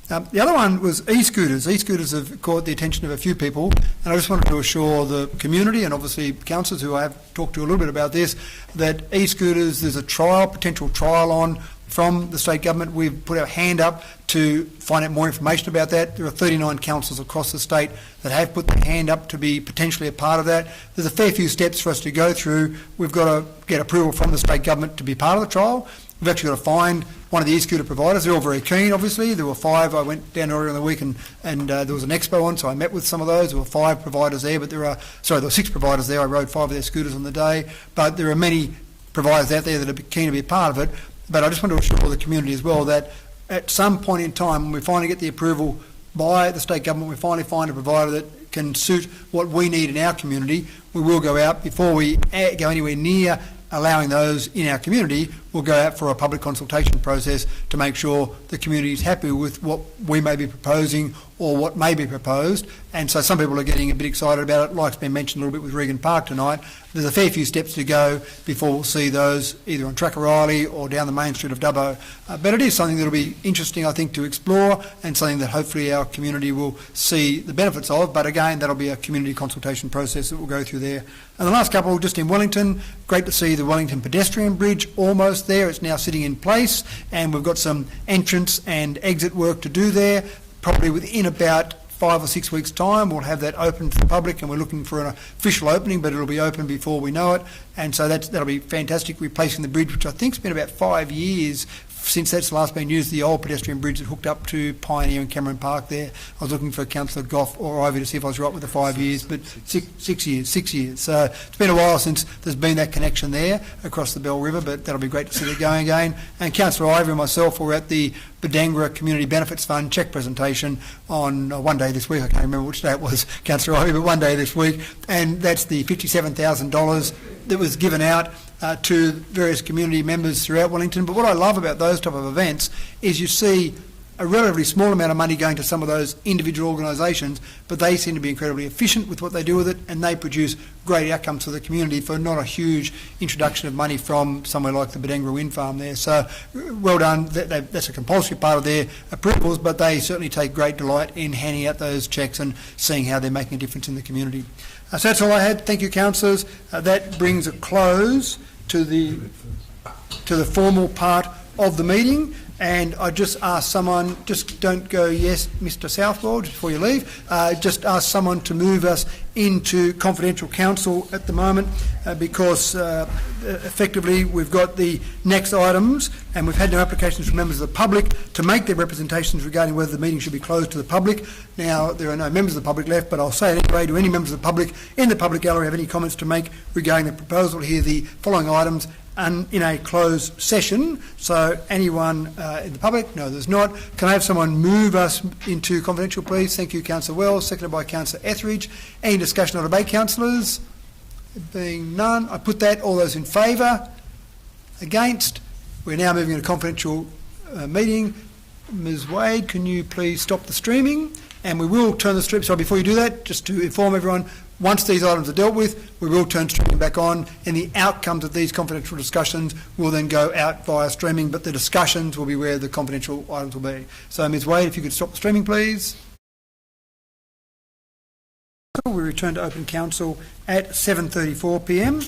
The other one was e-scooters. E-scooters have caught the attention of a few people, and I just wanted to assure the community and obviously councillors who I have talked to a little bit about this, that e-scooters, there's a potential trial on from the state government. We've put our hand up to find out more information about that. There are 39 councils across the state that have put their hand up to be potentially a part of that. There's a fair few steps for us to go through. We've got to get approval from the state government to be part of the trial. We've actually got to find one of the e-scooter providers. They're all very keen, obviously. There were 5. I went down earlier in the week and there was an expo on, so I met with some of those. There were 5 providers there, but there were 6 providers there. I rode 5 of their scooters on the day. But there are many providers out there that are keen to be a part of it. But I just want to assure the community as well that at some point in time, when we finally get the approval by the state government, we finally find a provider that can suit what we need in our community, we will go out before we go anywhere near allowing those in our community. We'll go out for a public consultation process to make sure the community is happy with what we may be proposing or what may be proposed. And so some people are getting a bit excited about it, like it's been mentioned a little bit with Regan Park tonight. There's a fair few steps to go before we'll see those either on Track O'Reilly or down the main street of Dubbo. But it is something that will be interesting, I think, to explore, and something that hopefully our community will see the benefits of. But again, that'll be a community consultation process that we'll go through there. And the last couple, just in Wellington, great to see the Wellington pedestrian bridge almost there. It's now sitting in place, and we've got some entrance and exit work to do there. Probably within about 5 or 6 weeks' time, we'll have that open to the public, and we're looking for an official opening, but it'll be open before we know it. And so that'll be fantastic, replacing the bridge, which I think's been about 5 years since that's last been used, the old pedestrian bridge that hooked up to Pioneer and Cameron Park there. I was looking for Councillor Goff or Ivy to see if I was right with the 5 years, but 6 years. So it's been a while since there's been that connection there across the Bell River, but that'll be great to see that going again. And Councillor Ivy and myself were at the Badangra Community Benefits Fund cheque presentation on one day this week. I can't remember which day it was, Councillor Ivy, but one day this week. And that's the $57,000 that was given out to various community members throughout Wellington. But what I love about those type of events is you see a relatively small amount of money going to some of those individual organisations, but they seem to be incredibly efficient with what they do with it, and they produce great outcomes for the community for not a huge introduction of money from somewhere like the Badangra Wind Farm there. So well done. That's a compulsory part of their approvals, but they certainly take great delight in handing out those cheques and seeing how they're making a difference in the community. So that's all I had. Thank you, councillors. That brings a close to the formal part of the meeting. And I just ask someone, just don't go yes, Mr. Southwell, just before you leave, just ask someone to move us into confidential counsel at the moment because effectively we've got the next items and we've had no applications from members of the public to make their representations regarding whether the meeting should be closed to the public. Now, there are no members of the public left, but I'll say it anyway, do any members of the public in the public gallery have any comments to make regarding the proposal here, the following items, and in a closed session? So anyone in the public? No, there's not. Can I have someone move us into confidential, please? Thank you, Councillor Wells, seconded by Councillor Etheridge. Any discussion or debate, councillors? Being none, I put that. All those in favour? Against? We're now moving into confidential meeting. Ms Wade, can you please stop the streaming? And we will turn the stream. So before you do that, just to inform everyone, once these items are dealt with, we will turn streaming back on, and the outcomes of these confidential discussions will then go out via streaming, but the discussions will be where the confidential items will be. So, Ms Wade, if you could stop the streaming, please. We return to open council at 7:34 p.m,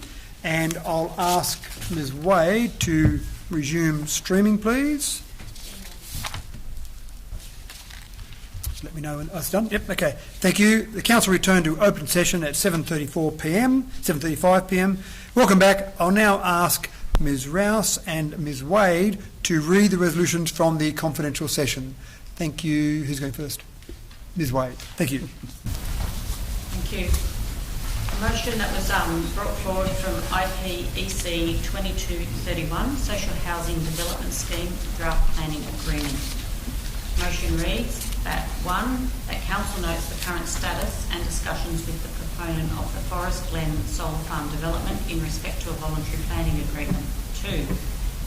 and I'll ask Ms Wade to resume streaming, please. Let me know when it's done. Yep, okay. Thank you. The council returned to open session at 7:35 p.m. Welcome back. I'll now ask Ms Rouse and Ms Wade to read the resolutions from the confidential session. Thank you. Who's going first? Ms Wade. Thank you. Thank you. A motion that was brought forward from IPEC 2231, Social Housing Development Scheme Draft Planning Agreement. Motion reads that 1, that Council notes the current status and discussions with the proponent of the Forest Glen Solar Farm development in respect to a voluntary planning agreement. 2,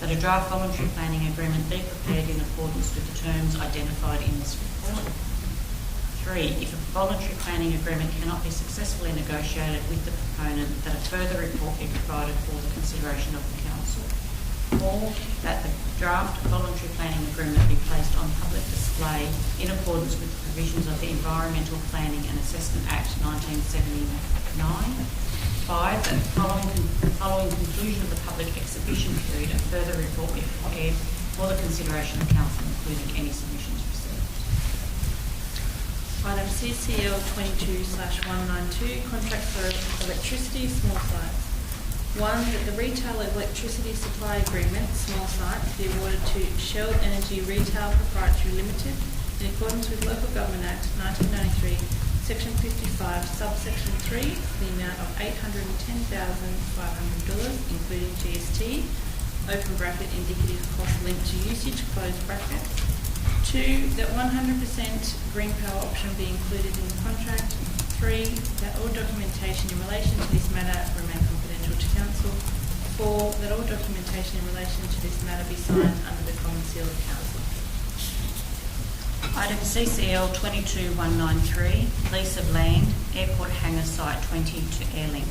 that a draft voluntary planning agreement be prepared in accordance with the terms identified in this report. 3, if a voluntary planning agreement cannot be successfully negotiated with the proponent, that a further report be provided for the consideration of the Council. 4, that the draft voluntary planning agreement be placed on public display in accordance with the provisions of the Environmental Planning and Assessment Act 1979. 5, that following conclusion of the public exhibition period, a further report be prepared for the consideration of Council, including any submissions received. Item CCL 22/192, contract for electricity, small sites. 1, that the retail electricity supply agreement, small site, be awarded to Shell Energy Retail Proprietary Limited in accordance with Local Government Act 1993, Section 55, Subsection 3, the amount of $810,500, including GST, open bracket, indicative cost linked to usage, close bracket. 2, that 100% green power option be included in the contract. 3, that all documentation in relation to this matter remain confidential to council. 4, that all documentation in relation to this matter be signed under the common seal of council. Item CCL 22193, lease of land, Airport Hangar Site 20 to Airlink.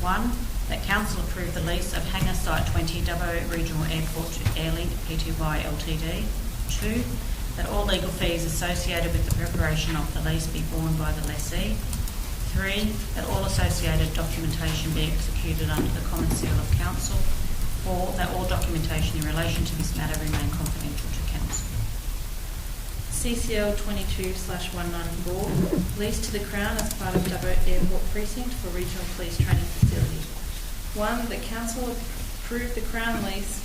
1, that council approve the lease of Hangar Site 20 Dubbo Regional Airport to Airlink Pty Ltd. 2, that all legal fees associated with the preparation of the lease be borne by the lessee. 3, that all associated documentation be executed under the common seal of council. 4, that all documentation in relation to this matter remain confidential to council. CCL 22/194, lease to the Crown as part of Dubbo Airport Precinct for Regional Police Training Facility. 1, that council approve the Crown lease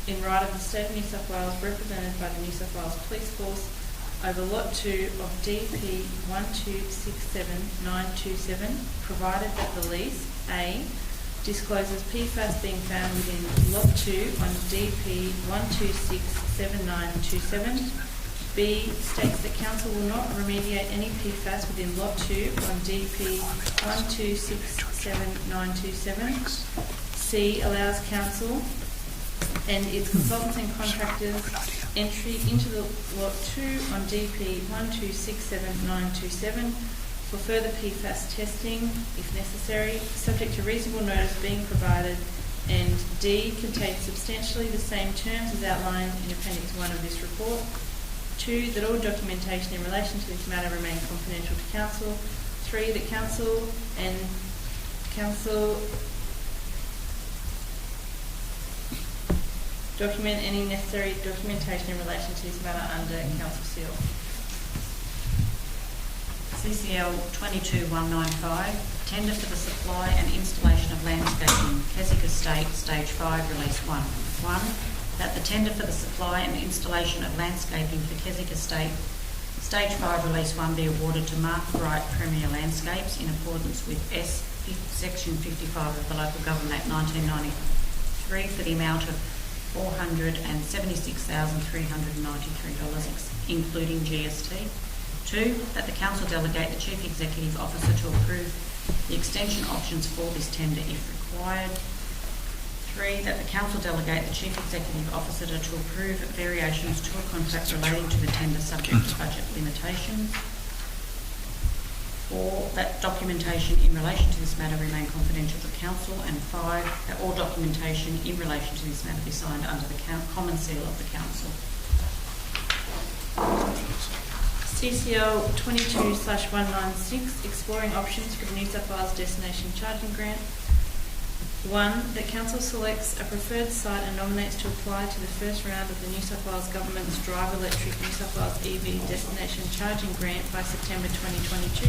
in right of the State of New South Wales represented by the New South Wales Police Force over Lot 2 of DP 1267927, provided that the lease, A, discloses PFAS being found within Lot 2 on DP 1267927. B, states that council will not remediate any PFAS within Lot 2 on DP 1267927. C, allows council and its consultants and contractors entry into the Lot 2 on DP 1267927 for further PFAS testing, if necessary, subject to reasonable notice being provided. And D, contains substantially the same terms as outlined in Appendix 1 of this report. 2, that all documentation in relation to this matter remain confidential to council. 3, that council document any necessary documentation in relation to this matter under council seal. CCL 22195, tender for the supply and installation of landscaping, Keswick Estate, Stage 5, Release 1. 1, that the tender for the supply and installation of landscaping for Keswick Estate, Stage 5, Release 1 be awarded to Mark Wright Premier Landscapes in accordance with Section 55 of the Local Government Act 1993 for the amount of $476,393, including GST. 2, that the council delegate the Chief Executive Officer to approve the extension options for this tender if required. 3, that the council delegate the Chief Executive Officer to approve variations to a contract relating to the tender subject to budget limitations. 4, that documentation in relation to this matter remain confidential to council. And 5, that all documentation in relation to this matter be signed under the common seal of the council. CCL 22/196, exploring options for the New South Wales Destination Charging Grant. 1, that council selects a preferred site and nominates to apply to the first round of the New South Wales Government's Drive Electric New South Wales EV Destination Charging Grant by September 2022.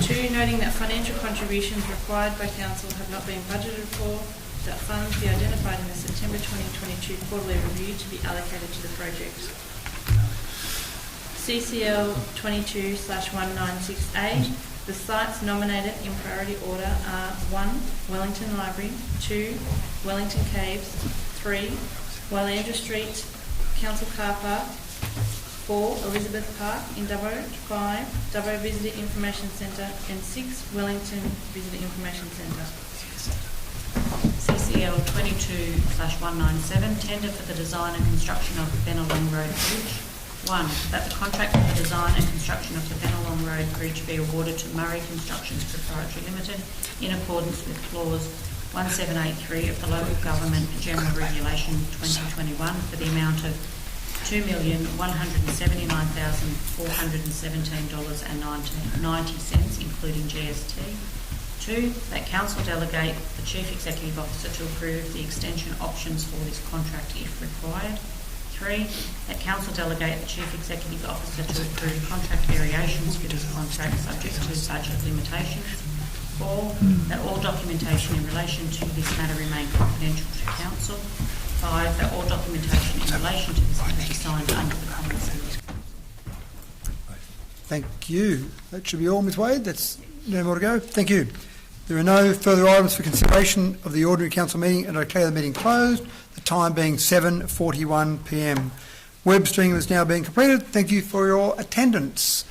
2, noting that financial contributions required by council have not been budgeted for, that funds be identified in the September 2022 quarterly review to be allocated to the project. CCL 22/196A, the sites nominated in priority order are 1, Wellington Library, 2, Wellington Caves, 3, Wylandra Street, Council Car Park, 4, Elizabeth Park in Dubbo, 5, Dubbo Visitor Information Centre, and 6, Wellington Visitor Information Centre. CCL 22/197, tender for the design and construction of the Bennelong Road Bridge. 1, that the contract for the design and construction of the Bennelong Road Bridge be awarded to Murray Constructions Proprietary Limited in accordance with Clause 1783 of the Local Government General Regulation 2021 for the amount of $2,179,417.90, including GST. 2, that council delegate the Chief Executive Officer to approve the extension options for this contract if required. 3, that council delegate the Chief Executive Officer to approve contract variations for this contract subject to budget limitations. 4, that all documentation in relation to this matter remain confidential to council. 5, that all documentation in relation to this matter be signed under the common seal. Thank you. That should be all, Ms Wade. That's no more to go. Thank you. There are no further items for consideration of the ordinary council meeting, and I declare the meeting closed, the time being 7:41 p.m. Web stream is now being completed. Thank you for your attendance.